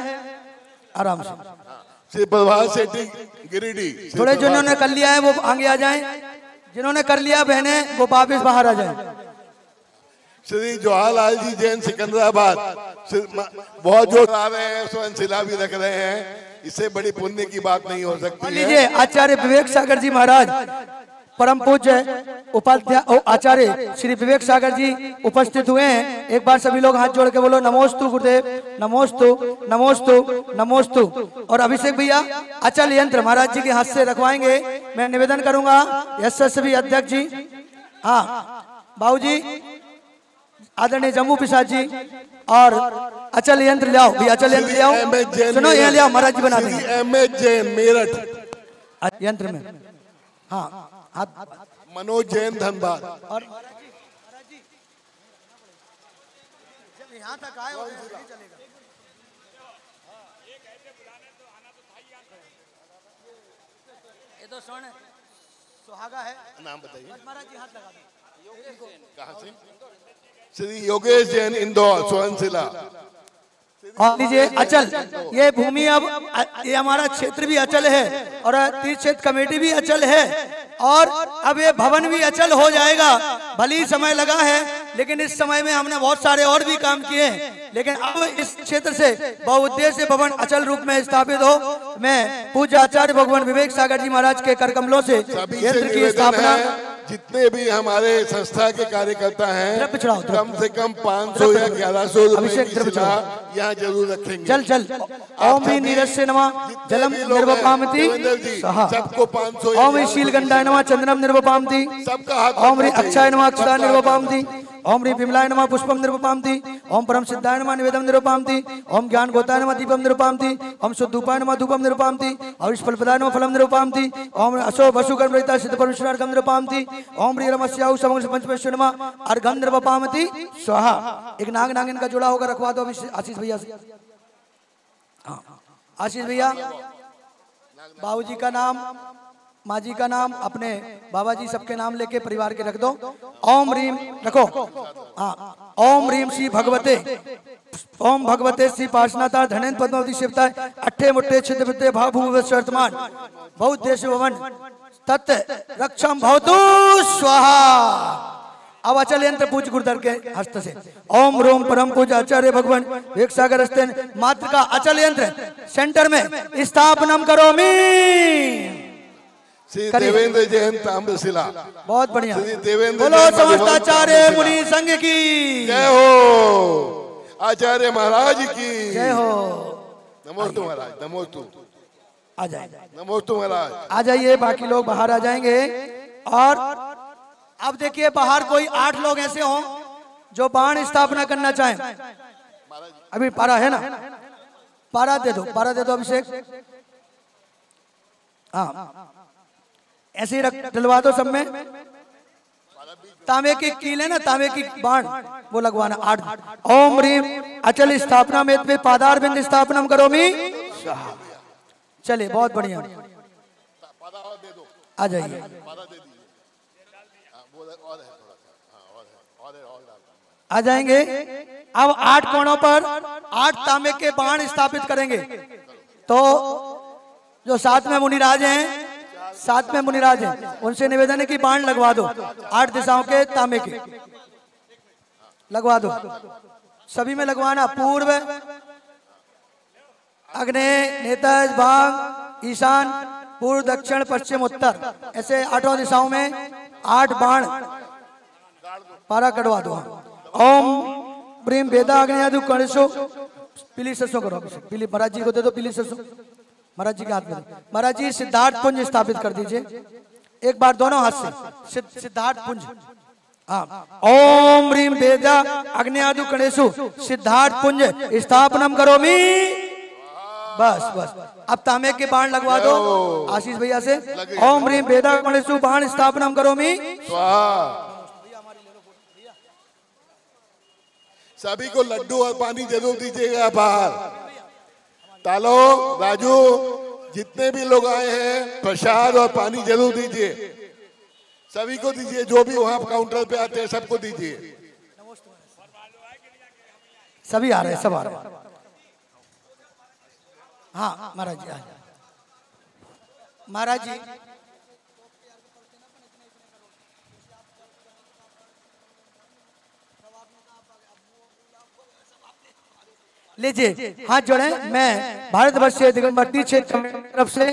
आराम से। प्रभात सेठी गिरिडीह, थोड़े जिन्होंने कर लिया है वो आगे आ जाएं, जिन्होंने कर लिया बहने वो वापिस बाहर आ जाएं। श्री जवाहरलाल जी जैन सिकंदराबाद बहुत जोर आ रहे हैं, स्वयंशिला भी रख रहे हैं, इससे बड़ी पुण्य की बात नहीं हो सकती लीजिए आचार्य विवेक सागर जी महाराज, परम पूज्य उपाध्याय आचार्य श्री विवेक सागर जी उपस्थित हुए हैं। एक बार सभी लोग हाथ जोड़ के बोलो नमोस्तु गुरुदेव, नमोस्तु नमोस्तु नमोस्तु। और अभिषेक भैया अचल यंत्र महाराज जी के हाथ से रखवाएंगे। मैं निवेदन करूंगा यशस्वी अध्यक्ष जी, हाँ बाबू जी, आदरणीय जम्मू प्रसाद जी, और अचल यंत्र ले आओ, अचल यंत्र ले आओ। सुनो यहाँ ले आओ, महाराज जी बना देंगे। एमएच जैन मेरठ यंत्र में, हाँ मनोज जैन धनबाद। और महाराज जी जब यहाँ तक आए हो चलेगा। ये तो स्वर्ण सुहागा है, नाम बताइए महाराज जी, हाथ लगा दो। कहाँ से? श्री योगेश जैन इंदौर स्वयंशिला। और लीजिए अचल, ये भूमि अब ये हमारा क्षेत्र भी अचल है और तीर्थ क्षेत्र कमेटी भी अचल है और अब ये भवन भी अचल हो जाएगा। भले ही समय लगा है लेकिन इस समय में हमने बहुत सारे और भी काम किए हैं, लेकिन अब इस क्षेत्र से बहुउद्देश्य भवन अचल रूप में स्थापित हो। मैं पूज्य आचार्य भगवान विवेक सागर जी महाराज के कर कमलों से यंत्र की स्थापना, जितने भी हमारे संस्था के कार्यकर्ता हैं कम से कम 500 या 1100 रुपए यहाँ जरूर रखेंगे। चल चल ओम ही नीरस्य नमः जलम निर्वपामति, सबको 500। ओम शीलगंधाय नमः चंद्रम निर्वपामति, सबका ओम अक्षय नमः अक्षता निर्वपामति, ओम विमलाय नमः पुष्पम निर्वपामति, ओम परम सिद्धाय नमः निवेदम निर्वपामति, ओम ज्ञान गोताय नमः दीपम निर्वपामति, ओम शुद्धूपाय नमः धूपम निर्वपामति, और फलप्रदाय नमः फलम निर्वपामति, ओम अशो वसुकर्म रहिता सिद्ध परमेश्वरार्घम निर्वपामति, ओम ह्रीं रमस्याहु समंग पंचमेश्वर नमः अर्घम निर्वपामति स्वाहा। एक नाग नागिन का जोड़ा होगा, रखवा दो आशीष भैया से। आशीष भैया बाबू जी का नाम, माँ जी का नाम, अपने बाबा जी सबके नाम लेके परिवार के रख दो। ओम रीम रखो, हाँ ओम रीम श्री भगवते, ओम भगवते श्री पार्श्वनाथा धनेन्द्र पद्मावती शिवताय अट्ठे मुट्ठे छिद्र विद्ये भाव भूवर्तमान बहुत देश भवन तत् रक्षम भवतु स्वाहा। अब अचल यंत्र पूज गुरुदर के हस्त से ओम रोम परम पूज आचार्य भगवान विवेक सागर हस्ते मात्र का अचल यंत्र सेंटर में स्थापनम करोमि। श्री देवेंद्र जैन ताम्रशिला, बहुत बढ़िया, देवेंद्र बोलो समस्त आचार्य मुनि संघ की जय हो, आचार्य महाराज की जय हो। नमोस्तु महाराज, नमोस्तु, आ जाए, नमोस्तु महाराज, आ जाइए। बाकी लोग बाहर आ जाएंगे। और अब देखिए बाहर कोई 8 लोग ऐसे हों जो बाण स्थापना करना चाहें। अभी पारा है ना, पारा दे दो, पारा दे दो अभिषेक। हाँ ऐसे ही रख डलवा दो सब में। तांबे की कील है ना, तांबे की बाण वो लगवाना 8। ओम रीम अचल स्थापना में पादार बिंद स्थापनम करोमि। चलिए बहुत बढ़िया, आ जाइए, आ जाएंगे। अब 8 कोणों पर 8 तांबे के बाण स्थापित करेंगे। तो जो साथ में मुनिराज हैं, साथ में मुनिराज हैं, उनसे निवेदन है कि बाण लगवा दो 8 दिशाओं के तांबे के, लगवा दो सभी में लगवाना। पूर्व, आग्नेय, नेतज, भाग, ईशान, पूर्व, दक्षिण, पश्चिम, उत्तर, ऐसे 8 दिशाओं में 8 बाण पारा कटवा दो। ओम प्रेम वेदा अग्नि कणसो, पीली सरसों करो, पीली महाराज जी को दे दो, पीली सरसों महाराज जी के हाथ में। महाराज जी सिद्धार्थ पुंज स्थापित कर दीजिए एक बार दोनों हाथ से, सिद्धार्थ पुंज। हाँ ओम ह्रीं वेदा अग्नि कणेशु सिद्धार्थ पुंज स्थापनम करोमि। बस बस, अब तांबे के बाण लगवा दो आशीष भैया से। ओम ह्रीं वेदा गणेशु बाण स्थापनम करोमि। सभी को लड्डू और पानी जरूर दीजिएगा बाहर। तालो, राजू, जितने भी लोग आए हैं प्रसाद और पानी जरूर दीजिए, सभी को दीजिए, जो भी वहां काउंटर पे आते हैं सबको दीजिए। सभी आ रहे हैं, सब आ रहे हैं। हाँ महाराज जी, महाराज जी लीजिए, हाथ जोड़े। मैं भारतवर्षीय दिगंबर तीर्थ क्षेत्र कमेटी की तरफ से,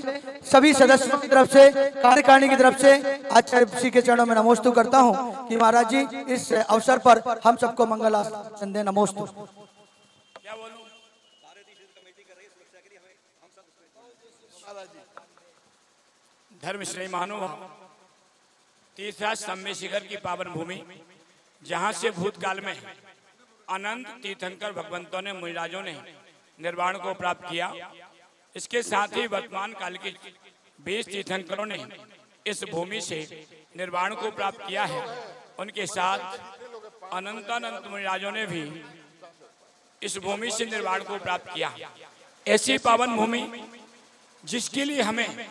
सभी सदस्यों की तरफ से, कार्यकारिणी की तरफ से आचार्य श्री के चरणों में नमोस्तु करता हूं कि महाराज जी इस अवसर पर हम सबको मंगल आशीर्वाद दें। नमोस्तु। धर्मश्रेय महानुभाव, तीर्थराज सम्य शिखर की पावन भूमि, जहां से भूतकाल में अनंत तीर्थंकर भगवंतों ने, मुनिराजों ने निर्वाण को प्राप्त किया, इसके साथ ही वर्तमान काल के 20 तीर्थंकरों ने इस भूमि से निर्वाण को प्राप्त किया है। उनके साथ अनंतानंत मुनिराजों ने भी इस भूमि से निर्वाण को प्राप्त किया। ऐसी पावन भूमि जिसके लिए हमें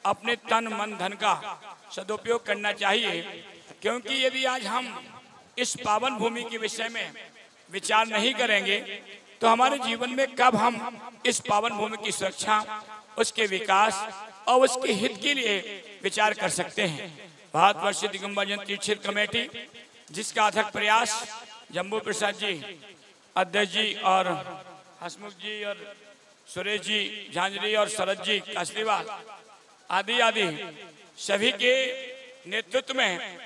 अपने तन मन धन का सदुपयोग करना चाहिए, क्योंकि यदि आज हम इस पावन भूमि के विषय में विचार नहीं करेंगे तो हमारे जीवन में कब हम इस पावन भूमि की सुरक्षा, उसके विकास और उसके हित के लिए विचार कर सकते हैं। भारतवर्षीय दिगंबर जयंती तीर्थ क्षेत्र कमेटी, जिसका अथक प्रयास जम्बू प्रसाद जी, अध्यक्ष जी और हसमुख जी और सुरेश जी झांझरी और शरद जी कासलीवाल आदि आदि सभी के नेतृत्व में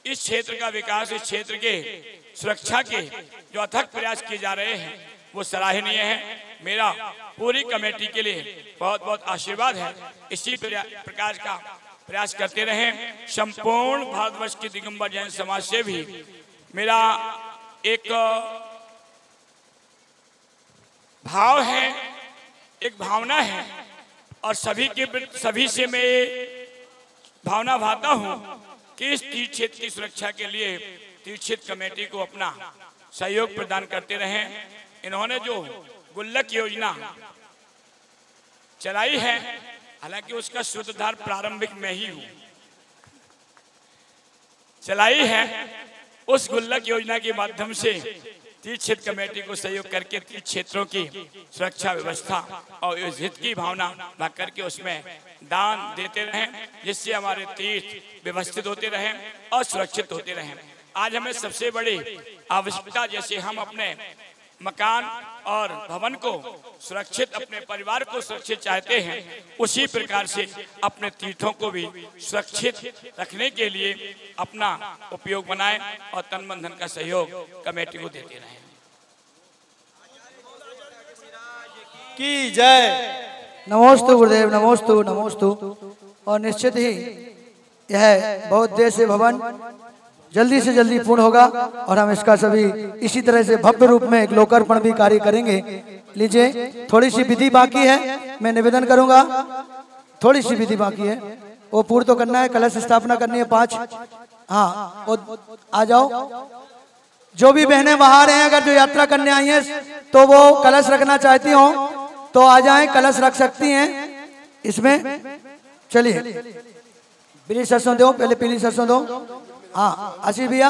इस क्षेत्र का विकास, इस क्षेत्र के सुरक्षा के जो अथक प्रयास किए जा रहे हैं वो सराहनीय है। मेरा पूरी कमेटी के लिए बहुत बहुत आशीर्वाद है। इसी प्रकार का प्रयास करते रहें। संपूर्ण भारतवर्ष के दिगंबर जैन समाज से भी मेरा एक भाव है, एक भावना है, और सभी से मैं भावना भाता हूं कि इस तीर्थ क्षेत्र की सुरक्षा के लिए तीर्थ क्षेत्र कमेटी को अपना सहयोग प्रदान करते रहें। इन्होंने जो गुल्लक योजना चलाई है, हालांकि उसका सूत्रधार प्रारंभिक में ही हूं, चलाई है, उस गुल्लक योजना के माध्यम से तीर्थ क्षेत्र कमेटी को सहयोग करके तीर्थ क्षेत्रों की सुरक्षा व्यवस्था और इस हित की भावना ला करके उसमें दान देते रहें, जिससे हमारे तीर्थ व्यवस्थित होते रहें और सुरक्षित होते रहें। आज हमें सबसे बड़ी आवश्यकता, जैसे हम अपने मकान और भवन को सुरक्षित, अपने परिवार को सुरक्षित चाहते हैं, उसी प्रकार से अपने तीर्थों को भी सुरक्षित रखने के लिए अपना उपयोग बनाएं और तन मन धन का सहयोग कमेटी को देते रहें। की जय। नमोस्तु गुरुदेव, नमोस्तु नमोस्तु। और निश्चित ही यह बहुत देर से भवन जल्दी से जल्दी पूर्ण होगा और हम इसका सभी इसी तरह से भव्य रूप में एक लोकार्पण भी कार्य करेंगे। लीजिए, थोड़ी सी विधि बाकी है, मैं निवेदन करूंगा, थोड़ी सी विधि बाकी है, वो पूर्ण तो करना है। कलश स्थापना करनी है 5। हाँ, वो आ जाओ। जो भी बहनें बाहर हैं, अगर जो यात्रा करने आई हैं तो वो कलश रखना चाहती हो तो आ जाएं, कलश रख सकती हैं इसमें। चलिए, पीली सरसों दो, पहले पीली सरसों दो। हाँ आशीष भैया,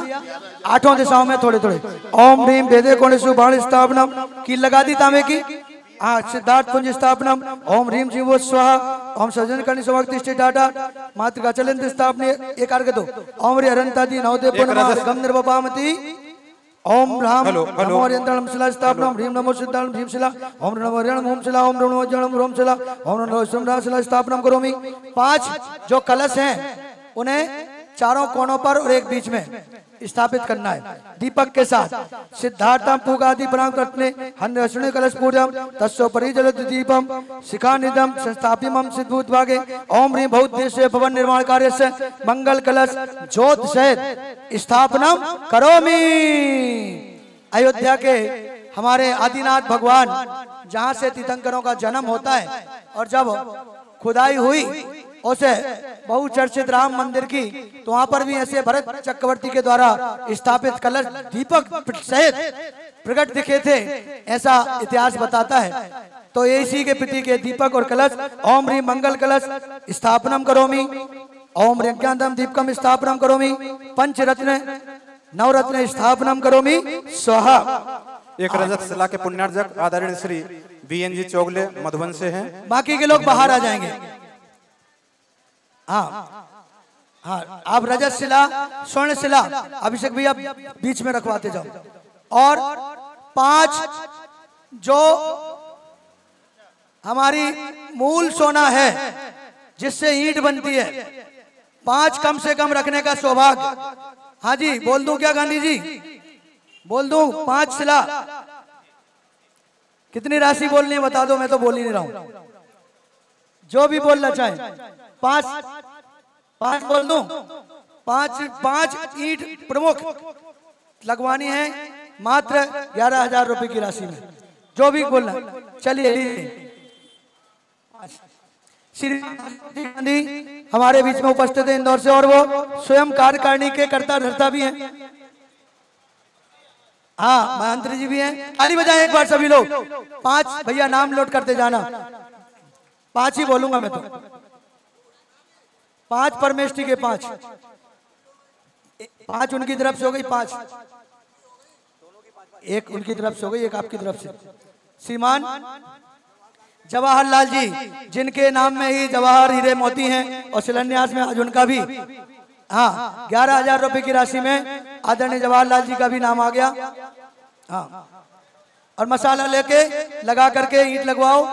8 दिशाओं में थोड़े थोड़े। ओम ह्रीम वेदे कोणेषु बाण स्थापनम, की लगा दी तांबे की। हाँ, सिद्धार्थ पुंज स्थापनम। ओम ह्रीम जीवो स्वाहा। ओम सजन करनी समक्तिष्ठि टाटा मातृका चलंत स्थापने। एक अर्घ दो। ओम ह्री अरंतादि नवदे पुनः गम निर्वपामति। ओम राम नमो यंत्रणम शिला स्थापनम। ह्रीम नमो सिद्धार्थ भीम शिला। ओम नमो रणम ओम शिला। ओम नमो जणम रोम शिला। ओम नमो समरा शिला स्थापनम करोमि। 5 जो कलश हैं उन्हें चारों कोनों पर और एक बीच में स्थापित करना है दीपक के साथ। सिद्धार्थम पूगादि प्रणाम करते हन्य कलश पूजम तस्सो परिजलत दीपम शिखानिदम संस्थापिमम सिद्धभूत भागे। ओम ह्रीं बहुद्देश्य भवन निर्माण कार्य से मंगल कलश ज्योत सहित स्थापनम करोमि। अयोध्या के हमारे आदिनाथ भगवान जहाँ से तीर्थंकरों का जन्म होता है और जब खुदाई हुई उसे बहुचर्चित राम मंदिर की, तो वहां पर भी ऐसे भरत चक्रवर्ती के द्वारा स्थापित कलश दीपक सहित प्रकट दिखे थे, ऐसा इतिहास बताता है। तो इसी के प्रति के दीपक और कलश, ओम ह्रीं मंगल कलश स्थापनम करोमि, ओम यज्ञांतम दीपकम स्थापनम करोमि, पंचरत्न नवरत्न स्थापनम करोमि स्वाहा। एक रजत शिला के पुण्यार्जक आदरणीय श्री BNG चोगले मधुबन से हैं। बाकी के लोग बाहर आ जाएंगे। हाँ हाँ, आप रजत शिला, स्वर्ण शिला अभिषेक भैया बीच में रखवाते जाओ। और 5 जो हमारी मूल सोना है जिससे ईंट बनती है, 5 कम से कम रखने का सौभाग्य। हाँ जी, बोल दूं क्या गांधी जी? बोल दूं 5 शिला? कितनी राशि बोलनी है बता दो, मैं तो बोल ही नहीं रहा हूं। जो भी बोलना चाहे 5 बोल दूं। 5 ईंट प्रमुख लगवानी है मात्र 11,000 रुपए की राशि में। जो भी बोलना, चलिए। श्री गांधी हमारे बीच में उपस्थित है इंदौर से, और वो स्वयं कार्यकारिणी के कर्ता धर्ता भी हैं। हाँ, मंत्री जी भी हैं। ताली बजाएं एक बार सभी लोग। 5 भैया नाम नोट करते जाना, 5 ही बोलूंगा मैं तो। 5 परमेष्ठी के 5 उनकी तरफ से हो गई, 5 एक उनकी तरफ से हो गई, एक आपकी तरफ से। श्रीमान जवाहरलाल जी, जिनके नाम में ही जवाहर हीरे मोती हैं, और शिलान्यास में आज उनका भी, हाँ, 11,000 रुपए की राशि में आदरणीय जवाहरलाल जी का भी नाम आ गया। हाँ, और मसाला लेके लगा करके ईंट लगवाओ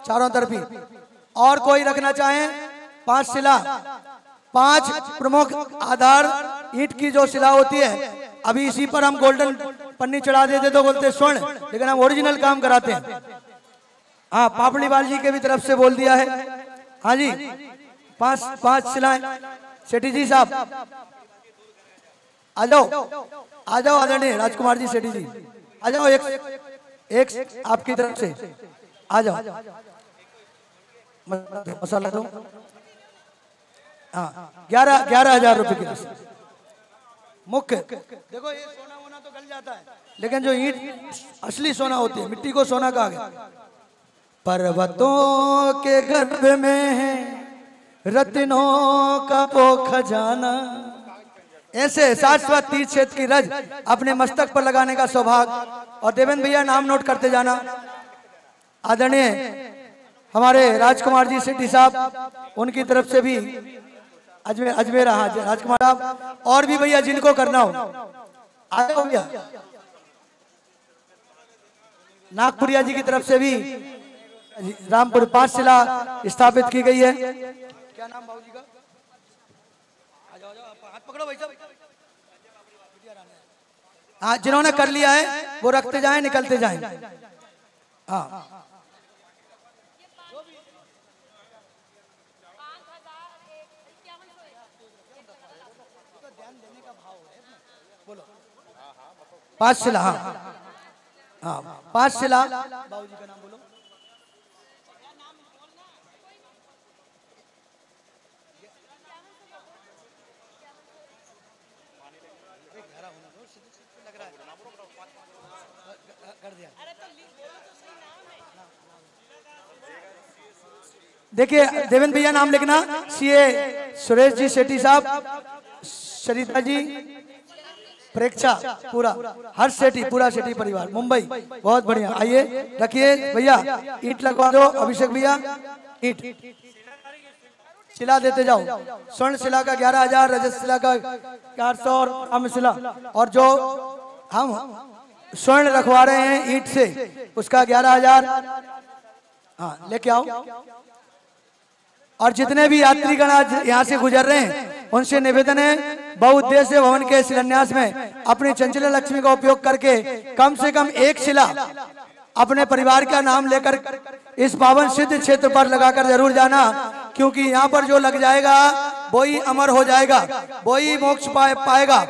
चारों तरफ ही। और कोई रखना चाहे 5 शिला, 5 प्रमुख आधार ईंट की जो शिला होती है, अभी इसी पर हम गोल्डन पन्नी चढ़ा देते तो बोलते स्वर्ण, लेकिन हम ओरिजिनल काम कराते हैं। हाँ, पापड़ीवाल जी के भी तरफ से बोल दिया है। हाँ जी, 5 शिलाएं। सेठी जी साहब आ जाओ आदरणीय राजकुमार जी, सेठी जी आ जाओ। एक आपकी तरफ से आ जाओ, मसाला दो। हाँ, 11,000 रुपए की राशि मुख्य। देखो ये सोना वोना तो गल जाता है, लेकिन जो ईंट असली सोना होती है, मिट्टी को सोना कहा गया। पर्वतों के गर्भ में है रत्नों का वो खजाना, ऐसे शाश्वत तीर्थ क्षेत्र की रज अपने मस्तक पर लगाने का सौभाग्य। और देवेंद्र भैया नाम नोट करते जाना। आदरणीय हमारे राजकुमार जी सेठी साहब, उनकी तरफ से भी अजमेर राजकुमार साहब, और भी भैया जिनको करना हो आ जाओ भैया। नागपुरिया जी की तरफ से भी रामपुर 5 शिला स्थापित की गई है। क्या नाम बाबूजी का? आ जाओ हाथ पकड़ो भाई साहब। हाँ, जिन्होंने कर लिया है वो रखते जाएं, निकलते जाएं। हाँ, बोलो 5 शिला। हाँ, 5 शिला। बाबूजी का नाम बोलो। देखिए देवेंद्र भैया नाम लिखना, सीए सुरेश जी सेठी साहब, सरिता जी, प्रेक्षा, पूरा हर सेठी, पूरा सेठी परिवार मुंबई, बहुत बढ़िया। आइए रखिए भैया, ईंट लगवा दो अभिषेक भैया। ईंट शिला देते जाओ। स्वर्ण शिला का 11,000, रजत शिला का 400 और ताम्र शिला, और जो हम स्वर्ण रखवा रहे हैं ईंट से उसका 11,000। हाँ, लेके आओ। और जितने भी यात्रीगण आज यहाँ से गुजर रहे हैं उनसे निवेदन है, बहुउद्देश्य भवन के शिलान्यास में अपनी चंचल लक्ष्मी का उपयोग करके कम से कम 1 शिला अपने परिवार का नाम लेकर इस पावन सिद्ध क्षेत्र पर लगाकर जरूर जाना, क्योंकि यहाँ पर जो लग जाएगा वही अमर हो जाएगा, वही मोक्ष पाएगा।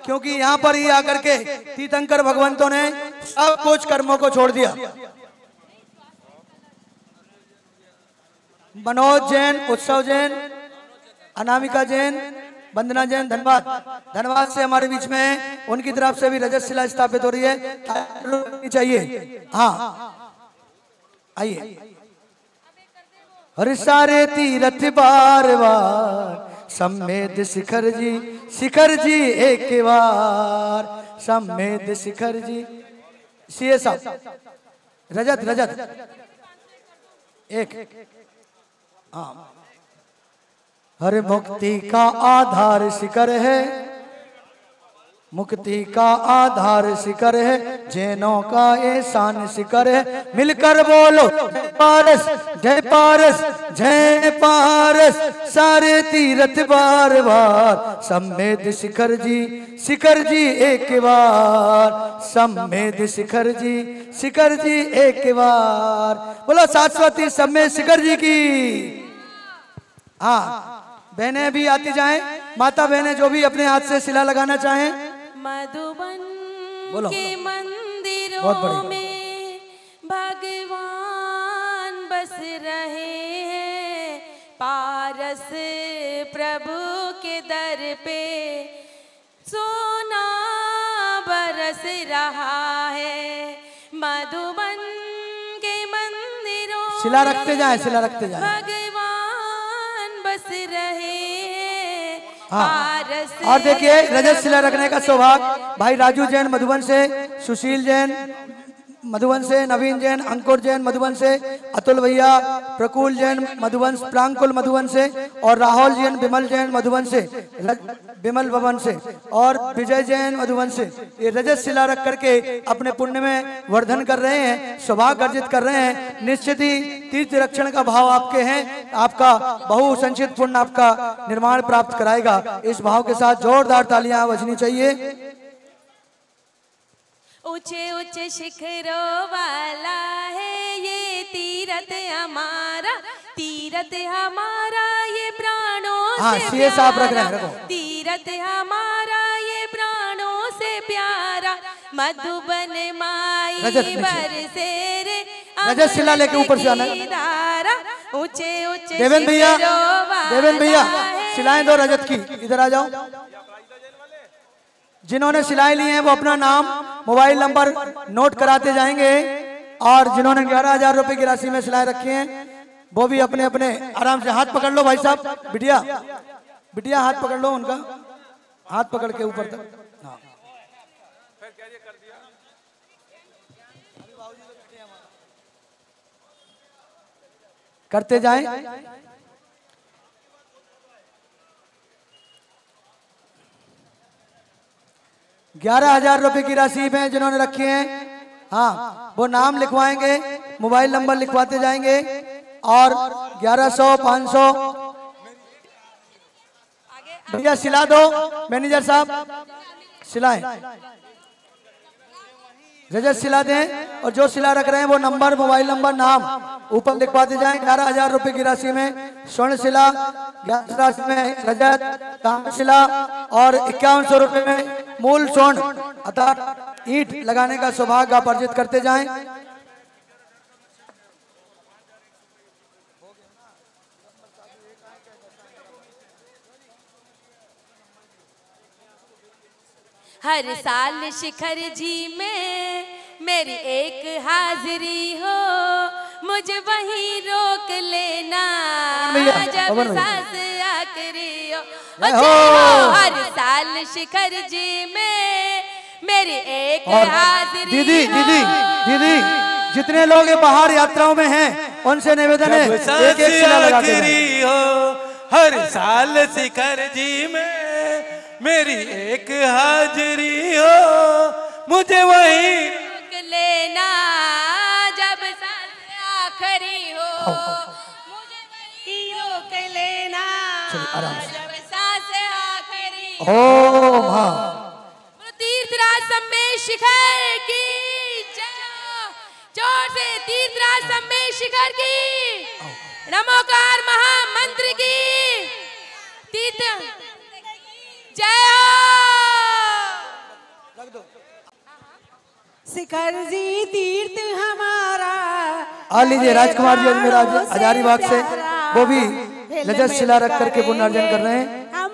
क्योंकि यहाँ पर ही आकर के तीर्थंकर भगवंतों ने सब कुछ कर्मों को छोड़ दिया। मनोज जैन, उत्सव जैन, अनामिका जैन, वंदना जैन धनबाद, धनबाद से हमारे बीच में है, उनकी तरफ से भी रजत शिला स्थापित हो रही है, चाहिए। हाँ आइए। हर सारे तीरथ बार बार सम्मेद शिखर जी एक बार सम्मेद शिखर जी। सीए साहब रजत एक। हाँ, हर मुक्ति का आधार शिखर है, मुक्ति का आधार शिखर है, जैनों का ये शान शिखर है। मिलकर बोलो पारस जय पारस जय पारस, सारे तीरथ बार बार सम्मेद शिखर जी एक बार सम्मेद शिखर जी एक बार। बोलो सरस्वती सम्मेद शिखर जी की। हाँ, बहनें भी आती जाएं, माता बहनें जो भी अपने हाथ से शिला लगाना चाहें। मधुबन के मंदिरों में भगवान बस रहे हैं, पारस प्रभु के दर पे सोना बरस रहा है। मधुबन के मंदिरों शिला रखते जाएं, शिला रखते जाएं। भगवान बस रहे। हाँ, और देखिए रजत शिला रखने का सौभाग्य भाई राजू जैन मधुबन से, सुशील जैन मधुबन से, नवीन जैन, अंकुर जैन मधुबन से, अतुल भैया, प्रकुल जैन मधुबन, प्रांकुल मधुबन से, और राहुल जैन, विमल जैन मधुबन से, विमल भवन से, और विजय जैन मधुबन से ये रजत शिला रख करके अपने पुण्य में वर्धन कर रहे हैं, सौभाग्य अर्जित कर रहे हैं। निश्चित ही तीर्थ रक्षण का भाव आपके हैं, आपका बहुसंचित पुण्य आपका निर्माण प्राप्त कराएगा। इस भाव के साथ जोरदार तालियां बजनी चाहिए। ऊंचे ऊंचे शिखरों वाला है ये तीरथ हमारा ये प्राणों से प्यारा, तीरथ हमारा ये प्राणों से प्यारा। मधुबन माई बरसे रे रजत शिला लेके ऊपर से आना। ऊंचे ऊंचे देवेंद्र भैया शिलाएं दो रजत की, इधर आ जाओ। जिन्होंने शिलाएं ली हैं वो अपना नाम मोबाइल नंबर नोट कराते जाएंगे, और जिन्होंने 11,000 रुपए की राशि में शिलाएं रखी हैं वो भी अपने अपने आराम से हाथ पकड़ लो। भाई साहब बिटिया हाथ पकड़ लो, उनका हाथ पकड़ के ऊपर तक। हाँ। करते जाएं। 11,000 रुपए की राशि में जिन्होंने रखी है, हाँ वो नाम लिखवाएंगे, मोबाइल नंबर लिखवाते जाएंगे, और 1100 500 भैया शिला दो। मैनेजर साहब शिलाएं, रजत शिला दें, और जो शिला रख रहे हैं वो नंबर, मोबाइल नंबर, नाम ऊपर लिखवाते जाएं। 11,000 रुपए की राशि में स्वर्ण शिला, 11 राशि में रजत ताम्र शिला, और 5100 रुपए में मूल स्वर्ण अर्थात ईंट लगाने का सौभाग्य आप अर्जित करते जाएं। हर साल शिखर जी में मेरी एक हाजिरी हो, मुझे वहीं रोक लेना जब सांस आखिरी हो। हर साल शिखर जी में मेरी एक हाजिरी। दीदी जितने लोग बाहर यात्राओं में हैं उनसे निवेदन है एक शिला लगा हो। हर साल शिखर जी में मेरी एक हाजिरी हो, मुझे वहीं रोक लेना जब सांस आखिरी हो, मुझे वहीं रोक लेना जब सांस आखिरी हो। तीर्थराज सम्मेद शिखर की जय, जोर से तीर्थराज सम्मेद शिखर की, नमोकार महामंत्र की तीर्थ जय हो। शिखर जी तीर्थ हमारा। आ लीजिए राजकुमार जी अजमेर हजारीबाग से, वो भी रजत शिला रख करके पुनर्जन कर रहे हैं। हम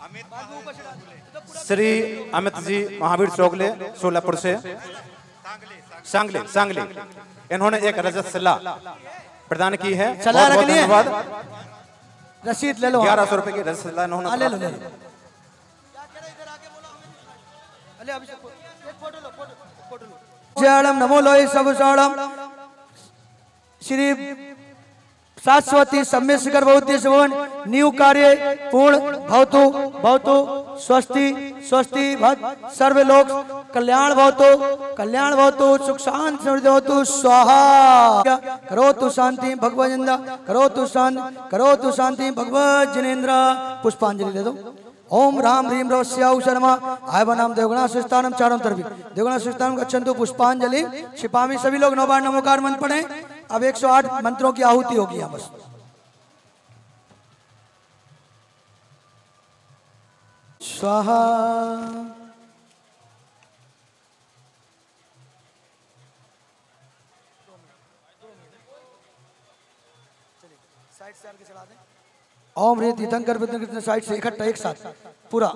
श्री अमित जी महावीर चौगले सोलापुर से, सांगली, इन्होंने एक रजत शिला प्रदान की है। चला बहुत रखनी है। धन्यवाद। रसीद ले लो। 1100 रुपए की रजत शिला इन्होंने ले लो। जयम नमो लोय सब साड़म श्री शाश्वती सम्य शिखर भवती सवन न्यू कार्य पूर्ण भवतु स्वस्ति भत सर्व लोक कल्याण भवतु सुख शांति समृद्धि भवतु स्वाहा। करोतु शांति भगवजिंदा करोतु शांति भगवत जिनेन्द्र। पुष्पांजलि दे दो। ओम राम ह्रीम रस्याउ शर्मा आयवनाम देवगुणा सुस्थानम चारों तरफ देवगुणा सुस्थानम गच्छन्तु पुष्पांजलि क्षिपामि। सभी लोग 9 बार नमोकार मंत्र पढ़ें। अब 108 मंत्रों की आहुति होगी यहाँ बस। स्वाहा। ओम रे तीर्थंकर कृष्ण साइड से इकट्ठा एक साथ पूरा।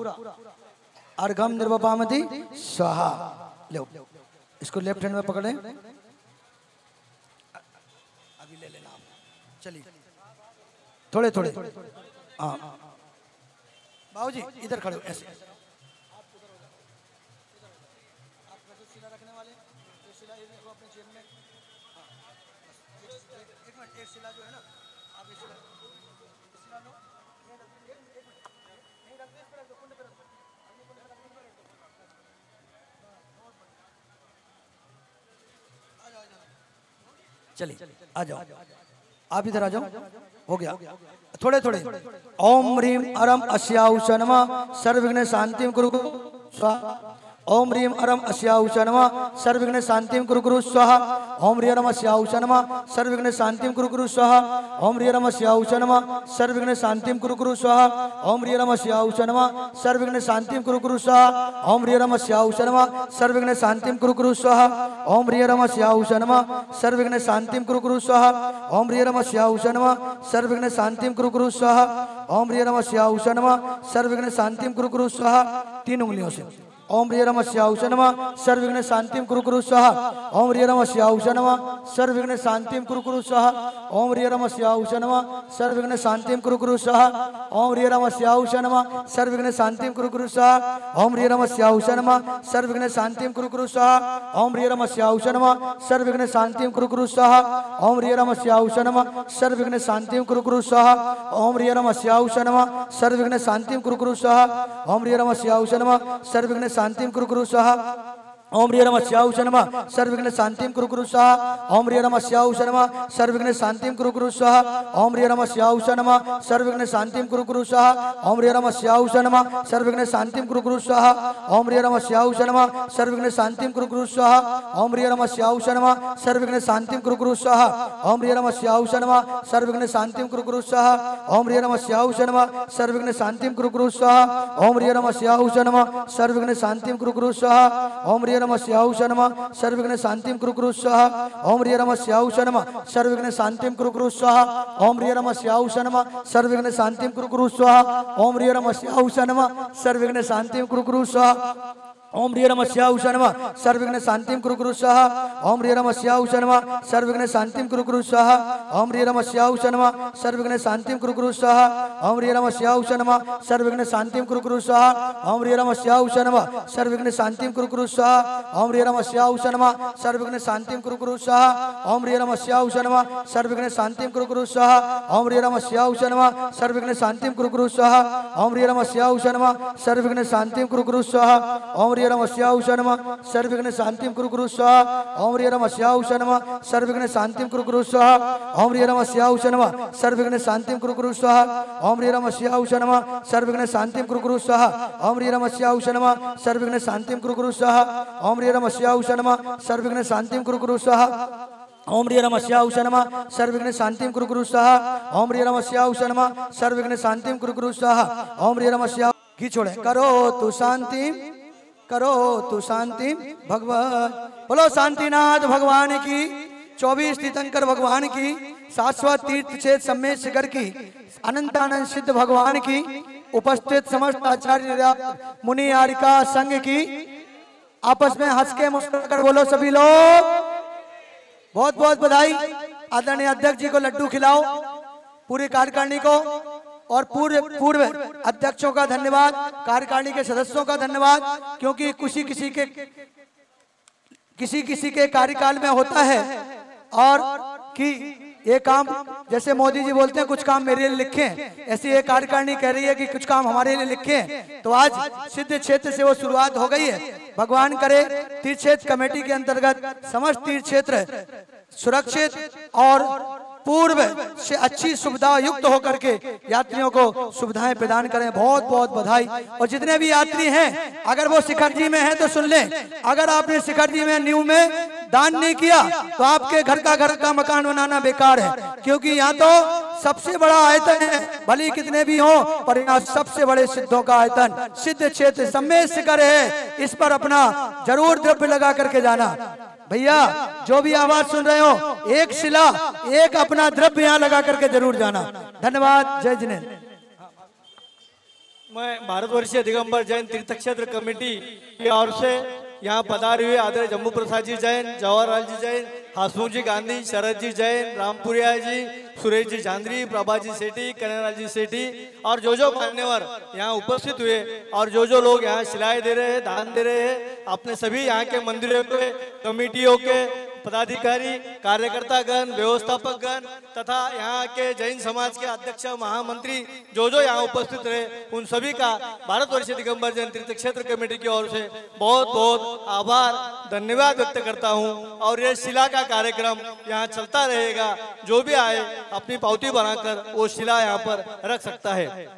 अर्घम निर्वपामति स्वाहा। लो इसको लेफ्ट हैंड में पकड़े। अभी ले लेना। चलिए थोड़े हाँ बाबूजी इधर खड़े हो ऐसे। चलिए आ जाओ, आप इधर आ जाओ। हो गया थोड़े ओम ह्रीम अरम अस्याउष नमः सर्वविघ्न शांतिं कुरु स्वाहा। ओम ह्रीम अरम अस्याउष नमः सर्वविघ्न शांतिं कुरु स्वाहा। ओम ह्रीम अरम अस्याउष नमः सर्वविघ्न शांतिं कुरु स्वाहा। ओम ह्रीम अरम अस्याउष नमः सर्वविघ्न शांतिं कुरु स्वाहा। ओम ह्रीम अरम अस्याउष नमः सर्वविघ्न शांतिं कुरु स्वाहा। ओम ह्रीम अरम अस्याउष नमः सर्वविघ्न शांतिं कुरु स्वाहा। ओम ह्रीम अरम अस्याउष नमः सर्वविघ्न शांतिं कुरु स्वाहा। ओम ह्रीम अरम अस्याउष नमः सर्वविघ्न शांतिं कुरु स्वाहा। ओम ह्रीम अरम अस्याउष नमः सर्वविघ्न शांतिं कुरु स्वाहा। 3 उंगलियों से ओम ह्रीम अरम अस्याउष नमः सर्वविघ्न शांतिं कुरु स्वाहा। ओम ह्रीम अरम अस्याउष नमः सर्वविघ्न शांतिं कुरु स्वाहा। ओम ह्रीम अरम अस्याउष नमः सर्वविघ्न शांतिं कुरु स्वाहा। ओम ह्रीम अरम अस्याउष नमः सर्वविघ्न शांतिं कुरु स्वाहा। ओम ह्रीम अरम अस्याउष नमः सर्वविघ्न शांतिं कुरु स्वाहा। ओम ह्रीम अरम अस्याउष नमः सर्वविघ्न शांतिं कुरु स्वाहा। ओम ह्रीम अरम अस्याउष नमः सर्वविघ्न शांतिं कुरु स्वाहा। ओम ह्रीम अरम अस्याउष नमः सर्वविघ्न शांतिं कुरु स्वाहा। ओम ह्रीम अरम अस्याउष नमः सर्वविघ्न शांतिं कुरु स्वाहा। ओम ह्रीम अरम अस्याउष नमः सर्वविघ्न शांतिं कुरु स्वाहा। ओम ह्रीम अरम अस्याउष नमः सर्वविघ्न शांतिं कुरु स्वाहा। ओम ह्रीम अरम अस्याउष नमः सर्वविघ्न शांतिं कुरु स्वाहा। ओम ह्रीम अरम अस्याउष नमः सर्वविघ्न शांतिं कुरु स्वाहा। ओम ह्रीम अरम अस्याउष नमः सर्वविघ्न शांतिं कुरु स्वाहा। ओम ह्रीम अरम अस्याउष नमः सर्वविघ्न शांतिं कुरु स्वाहा। ओम ह्रीम अरम अस्याउष नमः सर्वविघ्न शांतिं कुरु स्वाहा। ओम ह्रीम अरम अस्याउष नमः सर्वविघ्न शांतिं कुरु स्वाहा। ओम ह्रीम अरम अस्याउष नमः सर्वविघ्न शांतिं कुरु स्वाहा। ओम ह्रीम अरम अस्याउष नमः सर्वविघ्न शांतिं कुरु स्वाहा। ओम ह्रीम अरम अस्याउष नमः सर्वविघ्न शांतिं कुरु स्वाहा। ओम ह्रीम अरम अस्याउष नमः सर्वविघ्न शांतिं कुरु स्वाहा। ओम ह्रीम अरम अस्याउष नमः सर्वविघ्न शांतिं कुरु स्वाहा। ओम ह्रीम अरम अस्याउष नमः सर्वविघ्न शांतिं कुरु स्वाहा। ओम ह्रीम अरम अस्याउष नमः सर्वविघ्न शांतिं कुरु स्वाहा। ओम ह्रीम अरम अस्याउष नमः सर्वविघ्न शांतिं कुरु स्वाहा। ओम ह्रीम अरम अस्याउष नमः सर्वविघ्न शांतिं कुरु स्वाहा। ओम ह्रीम अरम अस्याउष नमः सर्वविघ्न शांतिं कुरु स्वाहा। ओम ह्रीम अरम अस्याउष नमः सर्वविघ्न शांतिं कुरु स्वाहा। ओम ह्रीम अरम अस्याउष नमः सर्वविघ्न शांतिं कुरु स्वाहा। ओम ह्रीम अरम अस्याउष नमः सर्वविघ्न शांतिं कुरु स्वाहा। ओम ह्रीम अरम अस्याउष नमः सर्वविघ्न शांतिं कुरु स्वाहा। ओम ह्रीम अरम अस्याउष नमः सर्वविघ्न शांतिं कुरु स्वाहा। ओम ह्रीम अरम अस्याउष नमः सर्वविघ्न शांतिं कुरु स्वाहा। ओम ह्रीम अरम अस्याउष नमः सर्वविघ्न शांतिं कुरु स्वाहा। ओम ह्रीम अरम अस्याउष नमः सर्वविघ्न शांतिं कुरु स्वाहा। ओम ह्रीम अरम अस्याउष नमः सर्वविघ्न शांतिं कुरु स्वाहा। ओम ह्रीम अरम अस्याउष नमः सर्वविघ्न शांतिं कुरु स्वाहा। ओम ह्रीम अरम अस्याउष नमः सर्वविघ्न शांतिं कुरु स्वाहा। ओम ह्रीम अरम अस्याउष नमः सर्वविघ्न शांतिं कुरु स्वाहा। ओम ह्रीम अरम अस्याउष की छोड़े करो तू शांति भगवान। बोलो शांतिनाथ भगवान की, 24 तीर्थंकर भगवान की, शाश्वत तीर्थ क्षेत्र सम्मेद शिखर की अनंतानंद सिद्ध भगवान की उपस्थित समस्त आचार्य मुनि आरिका संघ की आपस में हंस के मुस्कुराकर बोलो सभी लोग बहुत बहुत बधाई। आदरणीय अध्यक्ष जी को लड्डू खिलाओ, पूरी कार्यकारिणी को और पूर्व अध्यक्षों का धन्यवाद, कार्यकारिणी के सदस्यों का धन्यवाद, क्योंकि किसी किसी के कार्यकाल में होता है और कि ये काम जैसे मोदी जी बोलते हैं कुछ काम मेरे लिए लिखे, ऐसी एक कार्यकारिणी कह रही है कि कुछ काम हमारे लिए लिखे। तो आज सिद्ध क्षेत्र से वो शुरुआत हो गई है। भगवान करे तीर्थ क्षेत्र कमेटी के अंतर्गत समस्त तीर्थ क्षेत्र सुरक्षित और पूर्व से अच्छी सुविधा युक्त होकर के यात्रियों को सुविधाएं प्रदान करें। बहुत बहुत बधाई। और जितने भी यात्री हैं अगर वो शिखर जी में हैं तो सुन लें, अगर आपने शिखर जी में न्यू में दान नहीं किया तो आपके घर का मकान बनाना बेकार है, क्योंकि यहाँ तो सबसे बड़ा आयतन है, भले कितने भी हो पर यहाँ सबसे बड़े सिद्धों का आयतन सिद्ध क्षेत्र सम्मेद शिखर है। इस पर अपना जरूर द्रव्य लगा करके जाना। भैया जो भी आवाज सुन रहे हो, एक शिला एक अपना द्रव्य यहाँ लगा करके जरूर जाना। धन्यवाद। जय जिनेन्द्र। मैं भारतवर्षीय दिगंबर जैन तीर्थ क्षेत्र कमेटी की ओर से यहाँ पधारे हुए आदरणीय जम्मू प्रसाद जी जैन, जवाहरलाल जी जैन, हसमुख जी गांधी, शरद जी जैन, रामपुरिया जी, सुरेश जी झांद्री, प्रभा जी सेठी, कन्हैया जी सेठी और जो मान्यवर यहाँ उपस्थित हुए और जो लोग यहाँ शिलाएं दे रहे हैं, दान दे रहे हैं, अपने सभी यहाँ के मंदिरों के कमेटियों के पदाधिकारी, कार्यकर्तागण, व्यवस्थापकगण तथा यहाँ के जैन समाज के अध्यक्ष, महामंत्री जो यहाँ उपस्थित रहे, उन सभी का भारतवर्षीय दिगंबर जैन तीर्थ क्षेत्र कमेटी की ओर से बहुत बहुत आभार, धन्यवाद व्यक्त करता हूँ। और ये शिला का कार्यक्रम यहाँ चलता रहेगा। जो भी आए अपनी पावती बनाकर वो शिला यहाँ पर रख सकता है।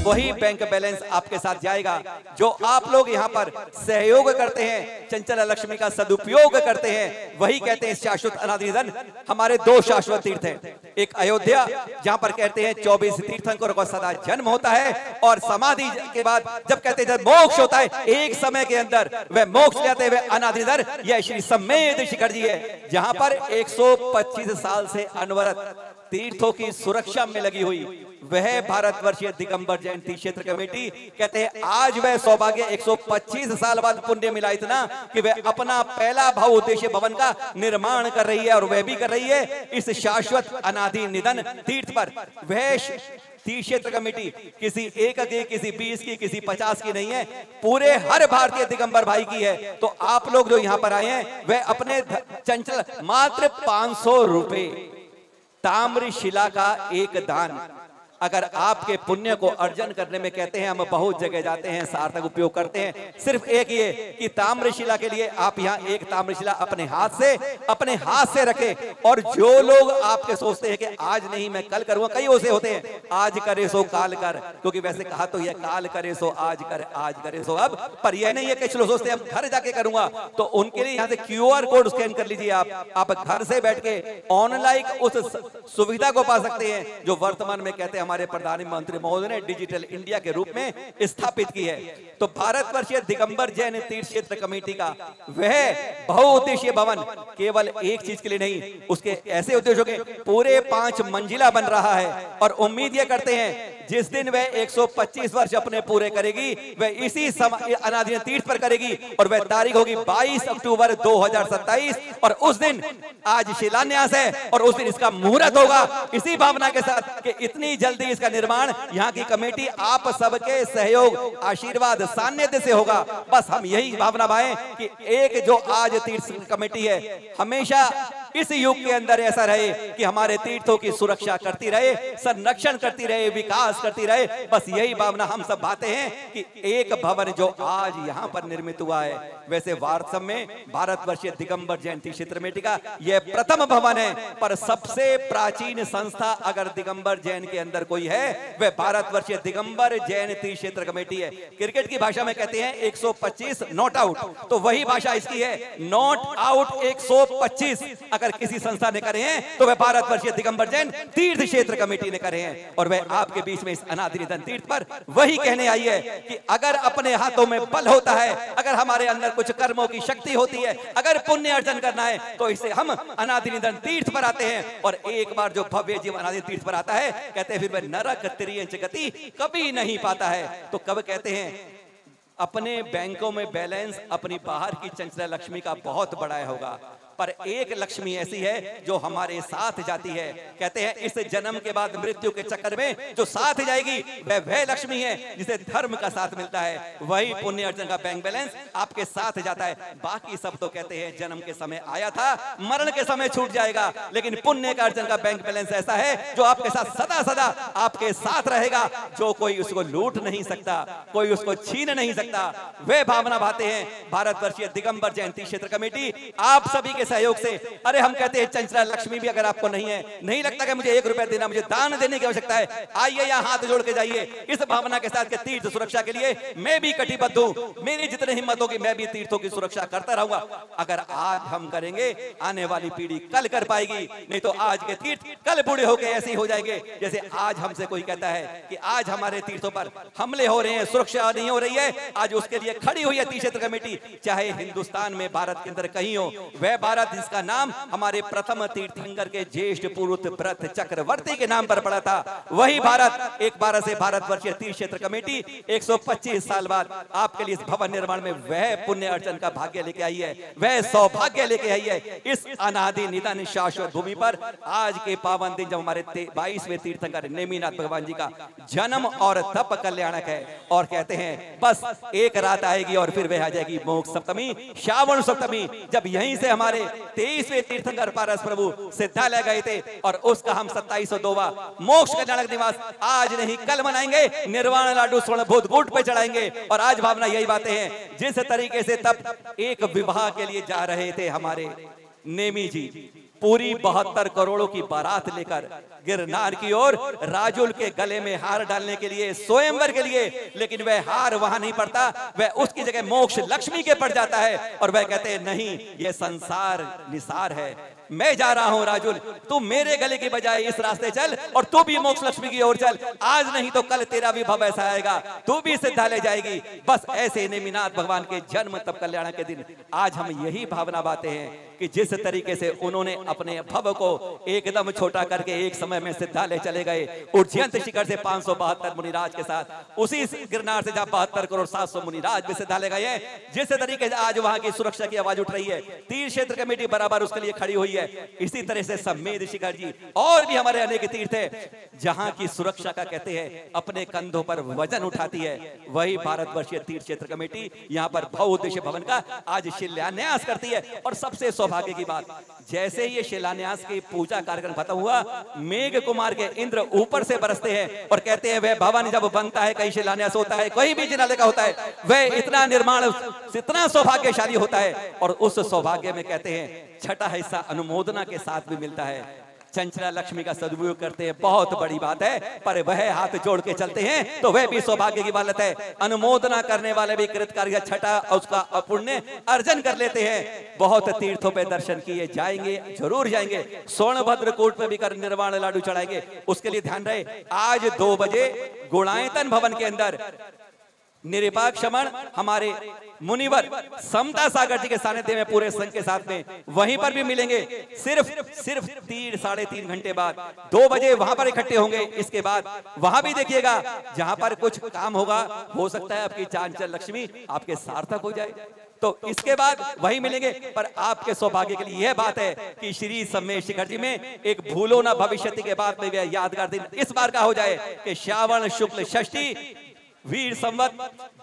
वही बैंक बैलेंस आपके साथ जाएगा जो आप लोग यहाँ पर सहयोग करते हैं, चंचल लक्ष्मी का सदुपयोग करते हैं। वही कहते हैं शाश्वत अनादि निधन। हमारे दो शाश्वत तीर्थ हैं, एक अयोध्या जहाँ पर कहते हैं 24 तीर्थंकरों का सदा जन्म होता है, और समाधि के बाद जब कहते हैं जब मोक्ष होता है एक समय के अंदर वह मोक्ष जाते हुए अनादि निधन, यह श्री सम्मेद शिखर जी है, जहाँ पर 125 साल से अनवरत तीर्थों की सुरक्षा में लगी हुई वह भारतवर्षीय दिगंबर जैन तीर्थ क्षेत्र कमेटी कहते हैं आज वह सौभाग्य 125 साल बाद पुण्य मिला इतना कि वह अपना पहला भाव उद्देश्य भवन का निर्माण कर रही है, और वह भी कर रही है इस शाश्वत अनादि निधन तीर्थ पर। वह तीर्थ क्षेत्र कमेटी किसी एक की, किसी 20 की, किसी 50 की नहीं है, पूरे हर भारतीय दिगंबर भाई की है। तो आप लोग जो यहाँ पर आए हैं वह अपने चंचल मात्र 500 रुपए ताम्र शिला का एक दान, अगर आपके पुण्य को अर्जन करने में कहते हैं हम बहुत जगह जाते हैं, सार्थक उपयोग करते हैं, सिर्फ एक ये कि ताम्रशिला के लिए आप यहाँ एक ताम्रशिला अपने हाथ से रखें। और जो लोग आपके सोचते हैं कि आज नहीं मैं कल करूंगा, कई ऐसे होते हैं आज करे सो काल कर, क्योंकि वैसे कहा तो यह काल करे सो आज कर, आज करे सो अब, पर यह नहीं है कि चलो सोचते हैं अब घर जाके करूंगा। तो उनके लिए यहाँ से QR कोड स्कैन कर लीजिए, आप घर से बैठ के ऑनलाइन उस सुविधा को पा सकते हैं जो वर्तमान में कहते हैं हमारे प्रधानमंत्री महोदय ने डिजिटल इंडिया के रूप में स्थापित की है। तो भारतवर्षीय दिगंबर जैन तीर्थ क्षेत्र कमेटी का वह बहुउद्देशीय भवन केवल एक चीज के लिए नहीं, उसके ऐसे उद्देश्यों के पूरे 5 मंजिला बन रहा है। और उम्मीद ये करते हैं जिस दिन वह 125 वर्ष अपने पूरे करेगी वह इसी अनादि तीर्थ पर करेगी, और वह तारीख होगी 22 अक्टूबर 2027। और उस दिन आज शिलान्यास है और उस दिन इसका मुहूर्त होगा, इसी भावना के साथ कि इतनी जल्दी इसका निर्माण यहाँ की कमेटी आप सबके सहयोग, आशीर्वाद, सानिध्य से होगा। बस हम यही भावना भाएं कि एक जो आज तीर्थ कमेटी है हमेशा इस युग के अंदर ऐसा रहे कि हमारे तीर्थों की सुरक्षा करती रहे, संरक्षण करती रहे, विकास करती रहे। बस यही भावना हम सब बातें हैं कि एक भवन जो आज यहाँ पर निर्मित हुआ है, वैसे वार्षम में भारतवर्षीय दिगंबर जैन तीर्थ क्षेत्र कमेटी का यह प्रथम भवन है। पर सबसे प्राचीन संस्था अगर दिगंबर जैन के अंदर कोई है, वह भारतवर्षीय दिगंबर जैन तीर्थ क्षेत्र कमेटी है। क्रिकेट की भाषा में कहते हैं 125 नॉट आउट, तो वही भाषा इसकी है, नॉट आउट 125 अगर किसी संस्था ने करे हैं तो वह भारतवर्षीय दिगंबर जैन तीर्थ क्षेत्र कमेटी ने करे हैं। और वह आपके बीच में इस अनादि निधन तीर्थ पर वही कहने आई है कि अगर अपने हाथों में बल होता है, अगर हमारे अंदर कुछ कर्मों की शक्ति होती है, अगर पुण्य अर्जन करना है, तो इसे हम अनादि निधन तीर्थ पर आते हैं। और एक बार जो भव्य जीव अनादि तीर्थ पर आता है, कहते हैं फिर वह नरक त्रियंच गति कभी नहीं पाता है। तो कब कहते हैं अपने बैंकों में बैलेंस अपनी बाहर की चंचला लक्ष्मी का बहुत बड़ा होगा, पर एक लक्ष्मी ऐसी है जो हमारे साथ जाती है। कहते हैं इस जन्म के बाद मृत्यु के चक्कर में जो साथ जाएगी वह लक्ष्मी है जिसे धर्म का साथ मिलता है, वही पुण्य अर्जन का बैंक बैलेंस आपके साथ जाता है। बाकी सब तो कहते हैं जन्म के समय आया था, मरण के समय छूट जाएगा, लेकिन पुण्य का अर्जन का बैंक बैलेंस ऐसा है जो आपके साथ सदा सदा आपके साथ रहेगा, जो कोई उसको लूट नहीं सकता, कोई उसको छीन नहीं सकता। वे भावना भाते हैं भारतवर्षीय दिगंबर जैन तीर्थ क्षेत्र कमेटी आप सभी के सहयोग से। अरे हम कहते हैं चंचला लक्ष्मी भी अगर आपको नहीं है, नहीं लगता कि मुझे 1 रुपया देना, मुझे दान देने की आवश्यकता है, आइए यहाँ हाथ जोड़ के जाइए इस भावना के साथ कि तीर्थ सुरक्षा के लिए मैं भी कटिबद्ध हूँ, मेरी जितने हिम्मत होगी मैं भी तीर्थों की सुरक्षा करता रहूंगा। अगर आज हम करेंगे आने वाली पीढ़ी कल कर पाएगी, नहीं तो आज के तीर्थ कल बूढ़े होकर ऐसे ही हो जाएंगे। जैसे आज हमसे कोई कहता है कि आज हमारे तीर्थों पर हमले हो रहे हैं, सुरक्षा नहीं हो रही है, आज उसके लिए खड़ी हुई है तीर्थ क्षेत्र कमेटी। चाहे हिंदुस्तान में भारत के अंदर कहीं हो, वह भारत जिसका नाम हमारे प्रथम तीर्थंकर के ज्येष्ठ पुरुष व्रत चक्रवर्ती के नाम पर पड़ा था, वही भारत एक बार से भारतवर्षीय तीर्थ क्षेत्र कमेटी 125 साल बाद आपके लिए इस भवन निर्माण में वह पुण्य अर्जन का भाग्य लेके आई है, वह सौभाग्य लेके आई है। इस अनादि निधन शाश्वत भूमि पर आज के पावन दिन जब हमारे 22वें तीर्थंकर नेमिनाथ भगवान जी का जन्म और तप कल्याणक है, और कहते हैं बस एक रात आएगी और फिर वह आ जाएगी मोक्ष सप्तमी, श्रावण सप्तमी, जब यहीं से हमारे 23वें तीर्थंकर पारस प्रभु सिद्धालय गए थे और उसका हम 2702वां मोक्ष कल्याणक दिवस आज नहीं कल मनाएंगे, निर्वाण लाडू स्वर्ण भूत गुट पे चढ़ाएंगे। और आज भावना यही बातें हैं जिस तरीके से तब एक विवाह के लिए जा रहे थे हमारे नेमी जी, पूरी 72 करोड़ों की बारात लेकर गिरनार की ओर राजुल के गले में हार डालने के लिए, स्वयंवर के लिए, लेकिन वह हार वहां नहीं पड़ता, वह उसकी जगह मोक्ष लक्ष्मी के पड़ जाता है। और वह कहते हैं नहीं, यह संसार निसार है, मैं जा रहा हूं राजुल, तू मेरे गले की बजाय इस रास्ते चल और तू भी मोक्ष लक्ष्मी की ओर चल, आज नहीं तो कल तेरा भी भव ऐसा आएगा, तू भी सिद्धालय जाएगी। बस ऐसे नेमिनाथ भगवान के जन्म तप कल्याण के दिन आज हम यही भावना बातें हैं कि जिस तरीके से उन्होंने अपने भव को एकदम छोटा करके एक समय में सिद्धालय चले गए, उज्जैन शिखर से 572 मुनिराज के साथ, उसी गिरनार से जहां 72 करोड़ 700 मुनिराज भी सिद्धालय गए हैं, जिस तरीके से आज वहां की सुरक्षा की आवाज उठ रही है, तीर्थ क्षेत्र कमेटी बराबर उसके लिए खड़ी हुई है। इसी तरह से समेध शिखर जी और भी हमारे अनेक तीर्थ है जहां की सुरक्षा का कहते हैं अपने कंधों पर वजन उठाती है, वही भारतवर्षीय तीर्थ क्षेत्र कमेटी यहां पर बहुउद्देश्य भवन का आज शिलान्यास करती है। और सबसे सौभाग्य की बात, जैसे ये शिलान्यास की पूजा कार्यक्रम खत्म हुआ, मेघ कुमार के इंद्र ऊपर से बरसते हैं और कहते हैं वह भवन जब बनता है, कहीं शिलान्यास होता है, कहीं भी जिनालय का होता है, वह इतना निर्माण इतना सौभाग्यशाली होता है। और उस सौभाग्य में कहते हैं छठा हिस्सा अनुमोदना के साथ भी मिलता है। चंचला लक्ष्मी का सदुपयोग करते हैं, बहुत बड़ी बात है, पर वह हाथ जोड़ के चलते हैं तो वह भी सौभाग्य की बात है। अनुमोदना करने वाले भी कृतकार्य छठा उसका पुण्य अर्जन कर लेते हैं। बहुत तीर्थों पे दर्शन किए जाएंगे, जरूर जाएंगे, सोनभद्र कोट पे भी कर निर्वाण लाडू चढ़ाएंगे। उसके लिए ध्यान रहे, आज 2 बजे गुणायतन भवन के अंदर निरपेक्ष क्षमण हमारे मुनिवर समता सागर जी के सानिध्य में पूरे संघ के साथ में वहीं पर भी मिलेंगे। सिर्फ 3-3.5 घंटे बाद 2 बजे वहां पर इकट्ठे होंगे। इसके बाद वहां भी देखिएगा जहां पर कुछ काम होगा, हो सकता है आपकी चांचल लक्ष्मी आपके सार्थक हो जाए, तो इसके बाद वही मिलेंगे। पर आपके सौभाग्य के लिए यह बात है कि श्री समेध शिखर जी में एक भूलो ना भविष्यति के बाद में यह यादगार दिन इस बार का हो जाए कि श्रावण शुक्ल षष्ठी वीर संवत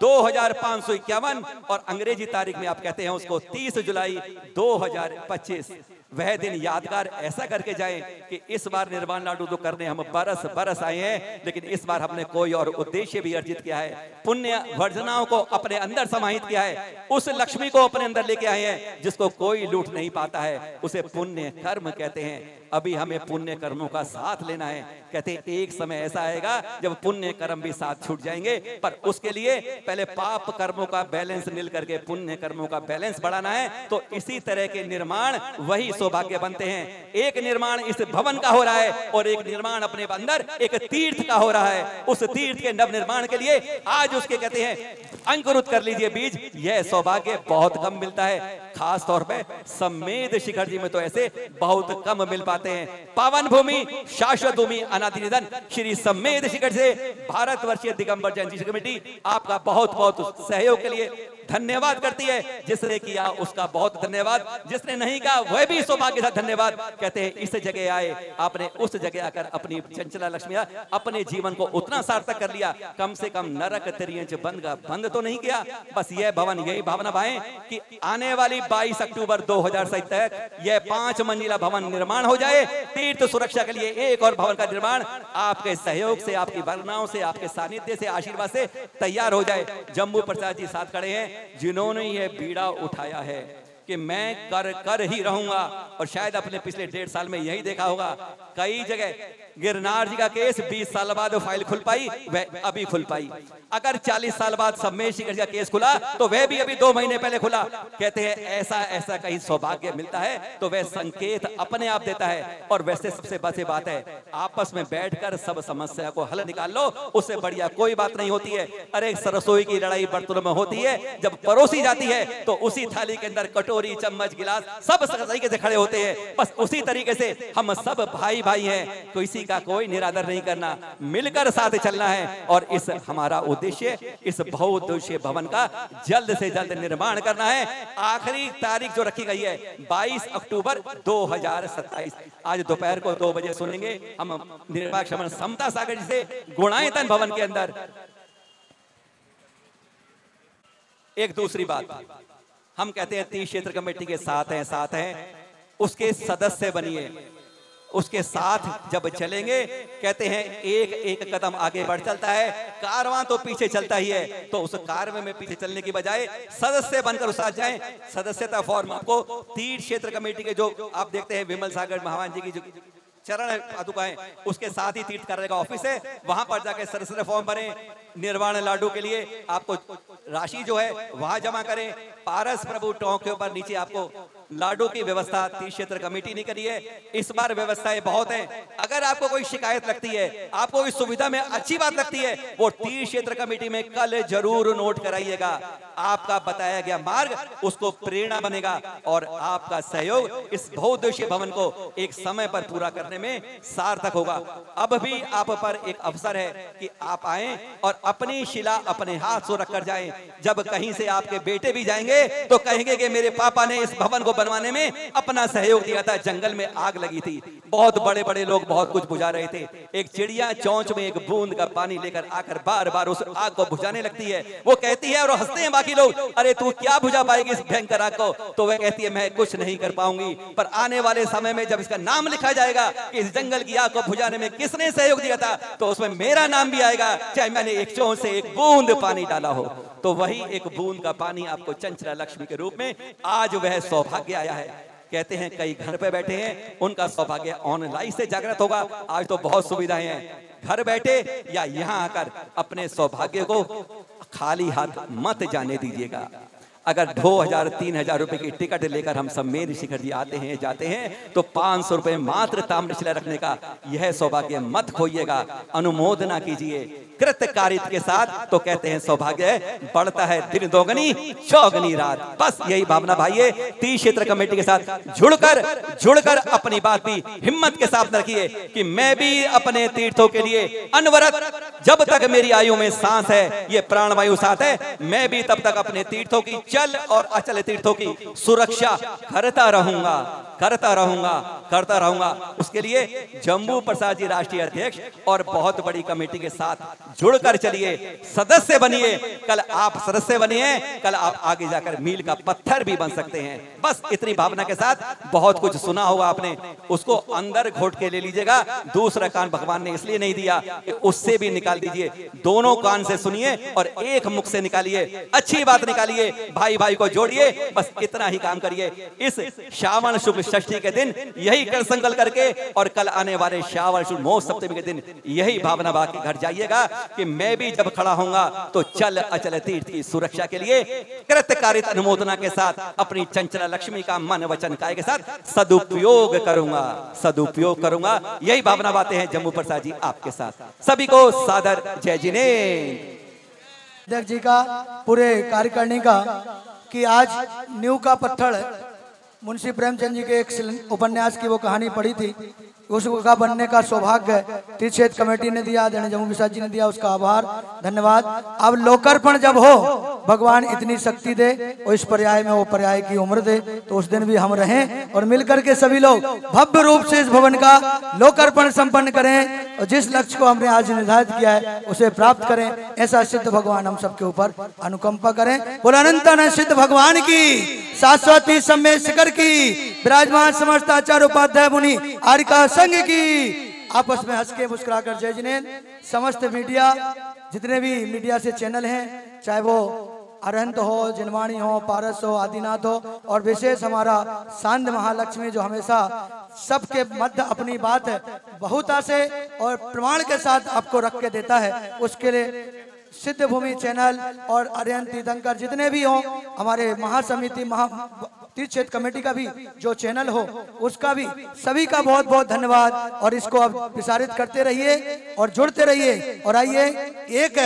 2551 और अंग्रेजी तारीख में आप कहते हैं उसको 30 जुलाई 2025। वह दिन यादगार ऐसा करके जाएं कि इस बार निर्वाण लाडू तो करने हम बरस बरस आए हैं, लेकिन इस बार हमने कोई और उद्देश्य भी अर्जित किया है। पुण्य वर्जनाओं को अपने अंदर समाहित किया है, उस लक्ष्मी को अपने अंदर लेके आए हैं जिसको कोई लूट नहीं पाता है, उसे पुण्य कर्म कहते हैं। अभी हमें पुण्य कर्मों का साथ लेना है। कहते हैं एक समय ऐसा आएगा जब पुण्य कर्म भी साथ छूट जाएंगे, पर उसके लिए पहले पाप कर्मों का बैलेंस मिल करके पुण्य कर्मों का बैलेंस बढ़ाना है। तो इसी तरह के निर्माण वही सौभाग्य बनते हैं। एक निर्माण इस भवन का हो रहा है और एक निर्माण अपने अंदर एक तीर्थ का हो रहा है। उस तीर्थ के नव निर्माण के लिए आज उसके कहते हैं अंकुरित कर लीजिए बीज। यह सौभाग्य बहुत कम मिलता है, खास तौर पे सम्मेद शिखर जी में तो ऐसे बहुत कम मिल पाते हैं। पावन भूमि, शाश्वत भूमि, अनादि निधन श्री सम्मेद शिखर से भारतवर्षीय दिगंबर जैन तीर्थ कमेटी आपका बहुत बहुत सहयोग के लिए धन्यवाद करती है। जिसने किया उसका बहुत धन्यवाद, जिसने नहीं किया वह भी सौभाग्य था धन्यवाद। कहते हैं इस जगह आए, आपने उस जगह आकर अपनी चंचला लक्ष्मी अपने जीवन को उतना सार्थक कर लिया, कम से कम नरक तिर्यंच बंद का बंद तो नहीं किया। बस यह भवन, यही भावना भाएं कि आने वाली 22 अक्टूबर 2027 तक यह 5 मंजिला भवन निर्माण हो जाए। तीर्थ सुरक्षा के लिए एक और भवन का निर्माण आपके सहयोग से, आपकी वरनाओं से, आपके सानिध्य से, आशीर्वाद से तैयार हो जाए। जम्बू प्रसाद जी साथ खड़े हैं जिन्होंने यह बीड़ा उठाया है कि मैं कर ही रहूंगा। और शायद अपने पिछले 1.5 साल में यही देखा होगा, कई जगह गिरनार जी का केस 20 साल बाद फाइल खुल पाई, वह अभी खुल पाई। अगर 40 साल बाद सम्मेद शिखर का केस खुला तो वह भी अभी 2 महीने पहले खुला। कहते हैं ऐसा कहीं सौभाग्य मिलता है तो वह संकेत अपने आप देता है। और वैसे सबसे बड़ी बात है, आपस में बैठकर सब समस्या को हल निकाल लो, उससे बढ़िया कोई बात नहीं होती है। अरे रसोई की लड़ाई बर्तनों में होती है, जब परोसी जाती है तो उसी थाली के अंदर कटोरी, चम्मच, गिलास सब तरीके से खड़े होते हैं। बस उसी तरीके से हम सब भाई भाई हैं, किसी का कोई निरादर नहीं करना, मिलकर साथ चलना है। और इस हमारा उद्देश्य, इस बहुउद्देशीय भवन का जल्द से जल्द निर्माण करना है। आखिरी तारीख जो रखी गई है 22 अक्टूबर 2027। आज दोपहर को 2 बजे सुनेंगे हम निर्वाक श्रवण समता सागर जी से गुणायतन भवन के अंदर। एक दूसरी बात, हम कहते हैं तीर्थ क्षेत्र कमेटी के साथ हैं, उसके सदस्य बनिए, उसके साथ जब चलेंगे कहते हैं एक एक कदम आगे बढ़ चलता है, कारवां तो पीछे चलता ही है। तो उस कारवां में पीछे चलने की बजाय सदस्य बनकर उस साथ जाएं। सदस्यता फॉर्म आपको तीर्थ क्षेत्र कमेटी के जो आप देखते हैं विमल सागर महावान जी की जो चरण पादुकाएं, उसके साथ ही तीर्थ कार्यालय का ऑफिस है, वहां पर जाके सदस्य फॉर्म भरें। निर्वाण लाडू के लिए आपको राशि जो है वहां जमा करें। पारस प्रभु टोंक के ऊपर नीचे आपको लाडू की व्यवस्था तीर्थ क्षेत्र कमेटी ने करी है। इस बार व्यवस्थाएं बहुत हैं। अगर आपको कोई शिकायत लगती है, आपको इस सुविधा में अच्छी बात लगती है, वो तीर्थ क्षेत्र कमेटी में कल जरूर नोट कराइएगा। आपका बताया गया मार्ग उसको प्रेरणा बनेगा और आपका सहयोग इस बहुउद्देशीय भवन को एक समय पर पूरा करने में सार्थक होगा। अब भी आप पर एक अवसर है कि आप आएं और अपनी शिला अपने हाथ से रखकर जाएं। जब कहीं से आपके बेटे भी जाएंगे तो कहेंगे कि मेरे पापा ने इस भवन को बनवाने में अपना सहयोग दिया था। जंगल में आग लगी थी, बहुत बड़े बड़े लोग बहुत कुछ बुझा रहे थे, एक चिड़िया चोंच में एक बूंद का पानी लेकर आकर बार बार उस आग को बुझाने लगती है। वो कहती है और हंसते हैं बाकी लोग, अरे तू क्या बुझा पाएगी इस भयंकर आग को? तो वह कहती है मैं कुछ नहीं कर पाऊंगी, पर आने वाले समय में जब इसका नाम लिखा जाएगा कि इस जंगल की आग को बुझाने में किसने सहयोग दिया था, तो उसमें मेरा नाम भी आएगा, चाहे मैंने एक चोंच से एक बूंद पानी डाला हो। तो वही एक बूंद का पानी आपको चंचला लक्ष्मी के रूप में आज वह सौभाग्य आया है। कहते हैं कई घर पे बैठे हैं, उनका सौभाग्य ऑनलाइन से जागृत होगा। आज तो बहुत सुविधाएं हैं, घर बैठे या यहाँ आकर अपने सौभाग्य को खाली हाथ मत जाने दीजिएगा। अगर 2000-3000 रुपए की टिकट लेकर हम सम्मेद शिखर जी आते हैं जाते हैं तो 500 रुपए मात्र ताम्रशिला रखने का यह सौभाग्य मत खोइएगा। अनुमोदना कीजिए कृतकारित के साथ, तो कहते हैं सौभाग्य बढ़ता है दिन दोगुनी चौगुनी रात। बस यही भावना भाई तीर्थ क्षेत्र कमेटी के साथ जुड़कर अपनी बात भी हिम्मत के साथ रखिए कि मैं भी अपने तीर्थों के लिए अनवरत, जब तक मेरी आयु में सांस है, ये प्राणवायु साथ है, मैं भी तब तक अपने तीर्थों की चल और अचल तीर्थों की सुरक्षा करता रहूंगा। करता रहूंगा। उसके लिए जम्बू प्रसाद जी राष्ट्रीय अध्यक्ष और बहुत बड़ी कमेटी के साथ जुड़कर चलिए, सदस्य बनिए। कल आप सदस्य बनिए, कल आप आगे जाकर मील का पत्थर भी बन सकते हैं। बस इतनी भावना के साथ, बहुत कुछ सुना होगा आपने, उसको अंदर घोट के ले लीजिएगा। दूसरा कान भगवान ने इसलिए नहीं दिया कि उससे भी निकाल दीजिए। दोनों कान से सुनिए और एक मुख से निकालिए, अच्छी बात निकालिए, भाई भाई को जोड़िए। बस इतना ही काम करिए। इस श्रावण शुक्ल षष्ठी के दिन यही कर संकल्प करके और कल आने वाले श्रावण शुक्ल मोह सप्तमी के दिन यही भावना बाकी घर जाइएगा कि मैं भी जब खड़ा होऊंगा तो चल अचल तीर्थ की सुरक्षा के लिए कृतकारित अनुमोदना के साथ अपनी चंचला लक्ष्मी का मन वचन काय के साथ सदुपयोग करूंगा। यही भावना बातें हैं जम्बू प्रसाद जी आपके साथ। सभी को सादर जय जिनेन्द्र। अध्यक्ष जी का, पूरे कार्यकारिणी का, कि आज नींव का पत्थर मुंशी प्रेमचंद जी के एक उपन्यास की वो कहानी पढ़ी थी, उसका बनने का सौभाग्य तीर्थ क्षेत्र कमेटी ने दिया, आदरणीय जम्बू प्रसाद जी ने दिया, उसका आभार धन्यवाद। अब लोकार्पण जब हो, भगवान इतनी शक्ति दे और इस पर्याय में वो पर्याय की उम्र दे, तो उस दिन भी हम रहें और मिलकर के सभी लोग भव्य रूप से इस भवन का लोकार्पण संपन्न करें और जिस लक्ष्य को हमने आज निर्धारित किया है उसे प्राप्त करें। ऐसा सिद्ध भगवान हम सबके ऊपर अनुकंपा करें। बोलो अनंतानंद सिद्ध भगवान की, शाश्वती सम्मेद शिखर की, विराजमान समस्त आचार्य उपाध्याय मुनि आर्यका संघ की। आपस में हंस के मुस्कुराकर जय जिनेन्द्र। समस्त मीडिया, जितने भी मीडिया से चैनल हैं, चाहे वो अरहंत हो, जिनवाणी हो, पारस हो, आदिनाथ हो, और विशेष हमारा सांध महालक्ष्मी जो हमेशा सबके मध्य अपनी बात बहुता से और प्रमाण के साथ आपको रख के देता है, उसके लिए सिद्ध भूमि चैनल और अरिहंत तीर्थंकर जितने भी हों, हमारे महासमिति तीर्थ क्षेत्र कमेटी का भी जो चैनल हो उसका भी, सभी का बहुत बहुत धन्यवाद। और इसको अब प्रसारित करते रहिए और जुड़ते रहिए। और आइए, एक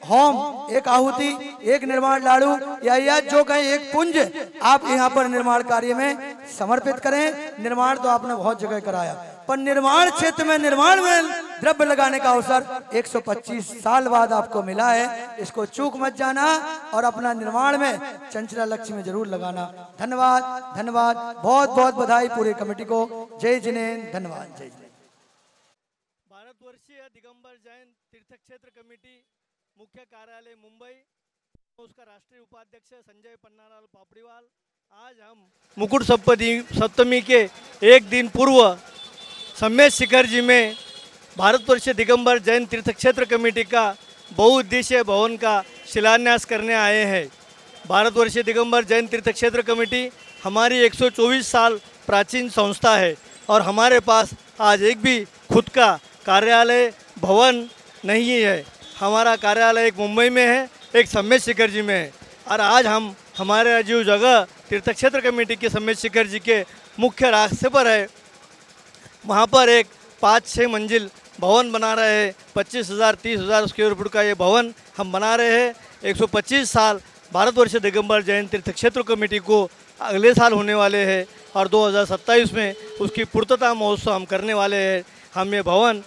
होम, एक आहुति, एक निर्माण लाड़ू या जो कहें एक पुंज आप यहाँ पर निर्माण कार्य में समर्पित करें। निर्माण तो आपने बहुत जगह कराया, पर निर्माण क्षेत्र में निर्माण में द्रव्य लगाने का अवसर 125 साल बाद आपको मिला है। इसको चूक मत जाना और अपना निर्माण में चंचला लक्ष्मी जरूर लगाना। धन्यवाद, धन्यवाद, बहुत बहुत बधाई पूरे कमेटी को। जय जिनेन्द्र, धन्यवाद। जय जिनेन्द्र। भारतवर्षीय दिगंबर जैन तीर्थ क्षेत्र कमेटी मुख्य कार्यालय मुंबई, उसका राष्ट्रीय उपाध्यक्ष संजय पन्नालाल पापड़ीवाल। आज हम मुकुट सप्तमी के एक दिन पूर्व सम्मेद शिखर जी में भारतवर्षीय दिगंबर जैन तीर्थ क्षेत्र कमेटी का बहुउद्देशीय भवन का शिलान्यास करने आए हैं। भारतवर्षीय दिगंबर जैन तीर्थ क्षेत्र कमेटी हमारी 124 साल प्राचीन संस्था है और हमारे पास आज एक भी खुद का कार्यालय भवन नहीं है। हमारा कार्यालय एक मुंबई में है, एक सम्मेद शिखर जी में है। और आज हम हमारे जो जगह तीर्थ क्षेत्र कमेटी के सम्मेद शिखर जी के मुख्य रास्ते पर है, वहाँ पर एक 5-6 मंजिल भवन बना रहे हैं। 25,000-30,000 स्क्वायर फुट का ये भवन हम बना रहे हैं। 125 साल भारतवर्षीय दिगंबर जैन तीर्थ क्षेत्र कमेटी को अगले साल होने वाले हैं और 2027 में उसकी पूर्तता महोत्सव हम करने वाले हैं। हम ये भवन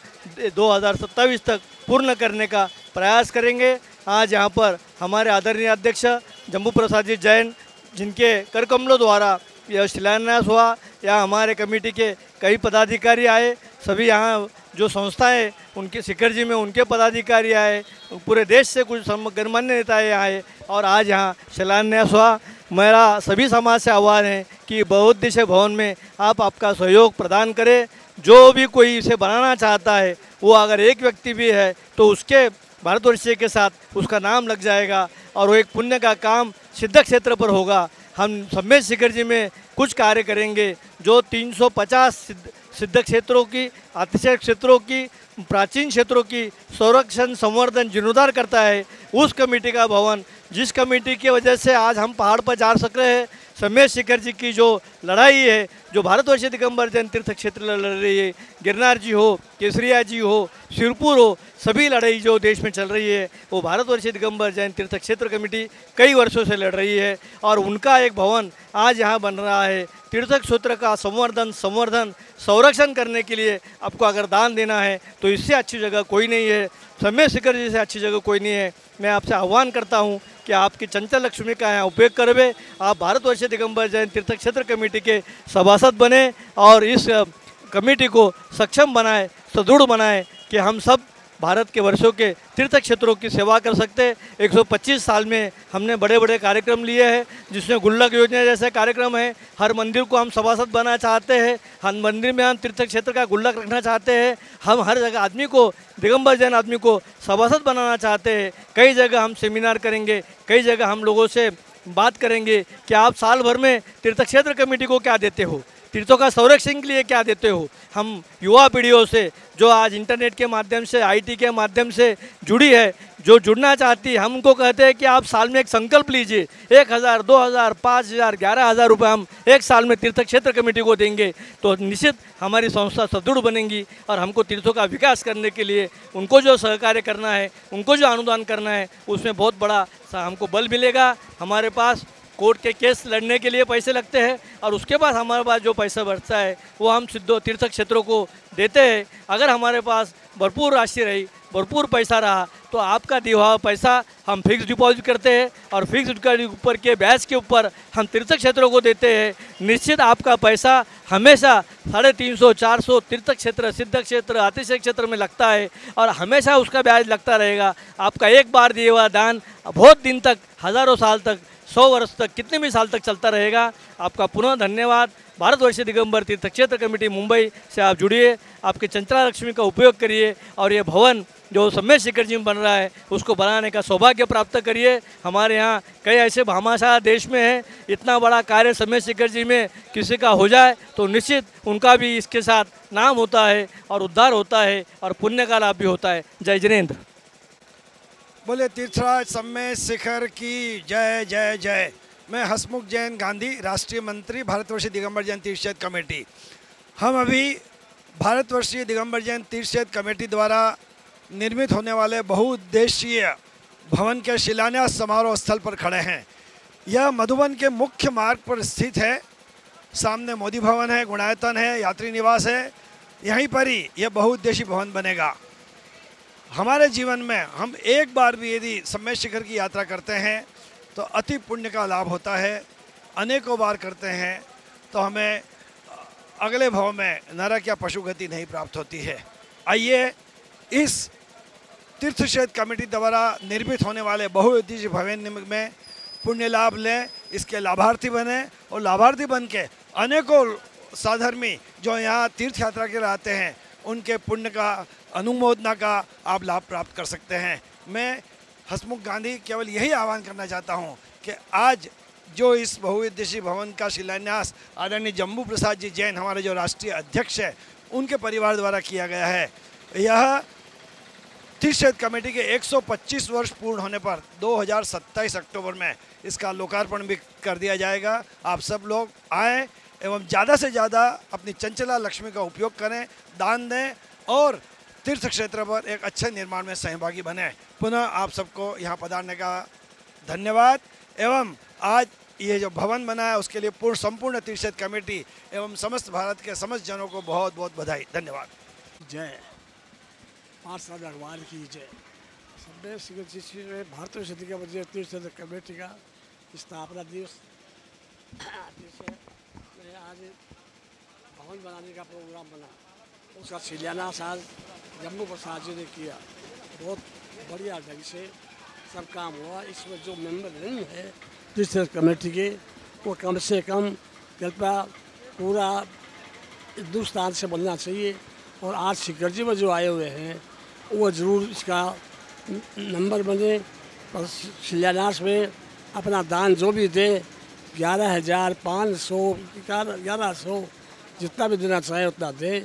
2027 तक पूर्ण करने का प्रयास करेंगे। आज यहाँ पर हमारे आदरणीय अध्यक्ष जम्बू प्रसाद जी जैन, जिनके कर कमलों द्वारा यह शिलान्यास हुआ, या हमारे कमेटी के कई पदाधिकारी आए, सभी यहाँ जो संस्थाएं उनके शिखर जी में उनके पदाधिकारी आए, पूरे देश से कुछ गणमान्य नेताएँ आए और आज यहाँ शिलान्यास हुआ। मेरा सभी समाज से आह्वान है कि बहुउद्देशीय भवन में आप आपका सहयोग प्रदान करें। जो भी कोई इसे बनाना चाहता है, वो अगर एक व्यक्ति भी है तो उसके भारतवर्षीय के साथ उसका नाम लग जाएगा और वो एक पुण्य का काम सिद्ध क्षेत्र पर होगा। हम सम्मेद शिखर जी में कुछ कार्य करेंगे जो 350 सिद्ध क्षेत्रों की, अतिशय क्षेत्रों की, प्राचीन क्षेत्रों की संरक्षण, संवर्धन, जीर्णोद्धार करता है। उस कमेटी का भवन, जिस कमेटी की वजह से आज हम पहाड़ पर जा सक रहे हैं, सम्मेद शिखर जी की जो लड़ाई है, जो भारतवर्षीय दिगंबर जैन तीर्थ क्षेत्र लड़ रही है, गिरनार जी हो, केसरिया जी हो, सिरपुर हो, सभी लड़ाई जो देश में चल रही है वो भारतवर्षीय दिगंबर जैन तीर्थ क्षेत्र कमेटी कई वर्षों से लड़ रही है। और उनका एक भवन आज यहाँ बन रहा है। तीर्थ क्षेत्र का संवर्धन संरक्षण करने के लिए आपको अगर दान देना है तो इससे अच्छी जगह कोई नहीं है, समय शिखर जी से अच्छी जगह कोई नहीं है। मैं आपसे आह्वान करता हूँ कि आपकी चंचल लक्ष्मी का यहाँ उपयोग करवे, आप भारतवर्षीय दिगंबर जैन तीर्थ क्षेत्र कमेटी के सभासद बने और इस कमेटी को सक्षम बनाए, सुदृढ़ बनाए कि हम सब भारत के वर्षों के तीर्थ क्षेत्रों की सेवा कर सकते। 125 साल में हमने बड़े बड़े कार्यक्रम लिए हैं, जिसमें गुल्लक योजना जैसे कार्यक्रम है। हर मंदिर को हम सभासद बनाना चाहते हैं, हर मंदिर में हम तीर्थ क्षेत्र का गुल्लक रखना चाहते हैं। हम हर जगह आदमी को, दिगंबर जैन आदमी को सभासद बनाना चाहते हैं। कई जगह हम सेमिनार करेंगे, कई जगह हम लोगों से बात करेंगे कि आप साल भर में तीर्थ क्षेत्र कमेटी को क्या देते हो, तीर्थों का संरक्षण के लिए क्या देते हो। हम युवा पीढ़ियों से जो आज इंटरनेट के माध्यम से, आईटी के माध्यम से जुड़ी है, जो जुड़ना चाहती है, हम उनको कहते हैं कि आप साल में एक संकल्प लीजिए, 1000, 2000, 5000, 11000 रुपये हम एक साल में तीर्थ क्षेत्र कमेटी को देंगे तो निश्चित हमारी संस्था सुदृढ़ बनेंगी और हमको तीर्थों का विकास करने के लिए उनको जो सहकार्य करना है, उनको जो अनुदान करना है, उसमें बहुत बड़ा हमको बल मिलेगा। हमारे पास कोर्ट के केस लड़ने के लिए पैसे लगते हैं और उसके बाद हमारे पास जो पैसा बचता है वो हम सिद्धो तीर्थ क्षेत्रों को देते हैं। अगर हमारे पास भरपूर राशि रही, भरपूर पैसा रहा तो आपका दिया हुआ पैसा हम फिक्स डिपॉजिट करते हैं और फिक्स के ऊपर के ब्याज के ऊपर हम तीर्थ क्षेत्रों को देते हैं। निश्चित आपका पैसा हमेशा 350, 400 तीर्थ क्षेत्र, सिद्ध क्षेत्र, अतिशय क्षेत्र में लगता है और हमेशा उसका ब्याज लगता रहेगा। आपका एक बार दिया हुआ दान बहुत दिन तक, हज़ारों साल तक, 100 वर्ष तक, कितने भी साल तक चलता रहेगा। आपका पुनः धन्यवाद। भारतवर्षीय दिगंबर तीर्थ क्षेत्र कमेटी मुंबई से आप जुड़िए, आपके चंचला लक्ष्मी का उपयोग करिए और ये भवन जो समय शिखर जी में बन रहा है उसको बनाने का सौभाग्य प्राप्त करिए। हमारे यहाँ कई ऐसे भामाशाह देश में हैं, इतना बड़ा कार्य समय शिखर जी में किसी का हो जाए तो निश्चित उनका भी इसके साथ नाम होता है और उद्धार होता है और पुण्य का लाभ भी होता है। जय जिनेंद्र। बोले तीर्थराज समय शिखर की जय जय जय। मैं हसमुख जैन गांधी, राष्ट्रीय मंत्री, भारतवर्षीय दिगंबर जैन तीर्थ क्षेत्र कमेटी। हम अभी भारतवर्षीय दिगंबर जैन तीर्थ क्षेत्र कमेटी द्वारा निर्मित होने वाले बहुउद्देशीय भवन के शिलान्यास समारोह स्थल पर खड़े हैं। यह मधुबन के मुख्य मार्ग पर स्थित है। सामने मोदी भवन है, गुणायतन है, यात्री निवास है। यहीं पर ही यह बहुउद्देशीय भवन बनेगा। हमारे जीवन में हम एक बार भी यदि समय शिखर की यात्रा करते हैं तो अति पुण्य का लाभ होता है। अनेकों बार करते हैं तो हमें अगले भाव में नरक या पशु गति नहीं प्राप्त होती है। आइए इस तीर्थ क्षेत्र कमेटी द्वारा निर्मित होने वाले बहुउद्देशीय भवन में पुण्य लाभ लें, इसके लाभार्थी बने और लाभार्थी बन के अनेकों साधर्मी जो यहाँ तीर्थ यात्रा के लिए आते हैं उनके पुण्य का, अनुमोदना का आप लाभ प्राप्त कर सकते हैं। मैं हसमुख गांधी केवल यही आह्वान करना चाहता हूँ कि आज जो इस बहुउद्देशीय भवन का शिलान्यास आदरणीय जम्बू प्रसाद जी जैन, हमारे जो राष्ट्रीय अध्यक्ष है, उनके परिवार द्वारा किया गया है। यह तीर्थ क्षेत्र कमेटी के 125 वर्ष पूर्ण होने पर 2027 अक्टूबर में इसका लोकार्पण भी कर दिया जाएगा। आप सब लोग आएँ एवं ज़्यादा से ज़्यादा अपनी चंचला लक्ष्मी का उपयोग करें, दान दें और तीर्थ क्षेत्र पर एक अच्छे निर्माण में सहभागी बने। पुनः आप सबको यहाँ पधारने का धन्यवाद एवं आज ये जो भवन बना है उसके लिए संपूर्ण तीर्थ क्षेत्र कमेटी एवं समस्त भारत के समस्त जनों को बहुत बहुत बधाई। धन्यवाद। जय पार्षद भगवान की जय। समय शिखर में भारतवर्षीय दिगंबर जैन तीर्थ क्षेत्र कमेटी का स्थापना दिवस आज भवन बनाने का प्रोग्राम बना, उसका शिलान्यास आज जम्बू प्रसाद जी ने किया। बहुत बढ़िया ढंग से सब काम हुआ। इसमें जो मेंबर नहीं है तीर्थ क्षेत्र कमेटी के, वो कम से कम कृपया पूरा हिंदुस्तान से बनना चाहिए। और आज शिखर जी में जो आए हुए हैं वो ज़रूर इसका नंबर बने और शिलान्यास में अपना दान जो भी दे 11,500, 1100 जितना भी देना चाहे उतना दे।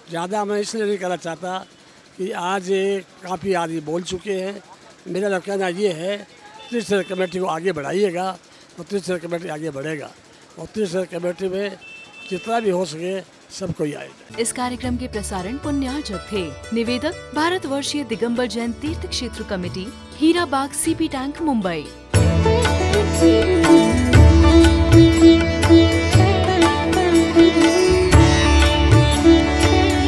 ज़्यादा मैं इसलिए नहीं करना चाहता कि आज काफ़ी आदमी बोल चुके हैं। मेरा कहना ये है तीर्थ क्षेत्र कमेटी को आगे बढ़ाइएगा और तीर्थ क्षेत्र कमेटी आगे बढ़ेगा और तीर्थ क्षेत्र कमेटी में जितना भी हो सके सब कोई आएगा। इस कार्यक्रम के प्रसारण पुण्यार्चक थे। निवेदक भारतवर्षीय दिगंबर जैन तीर्थ क्षेत्र कमेटी, हीरा बाग, सीपी टैंक, मुंबई। जय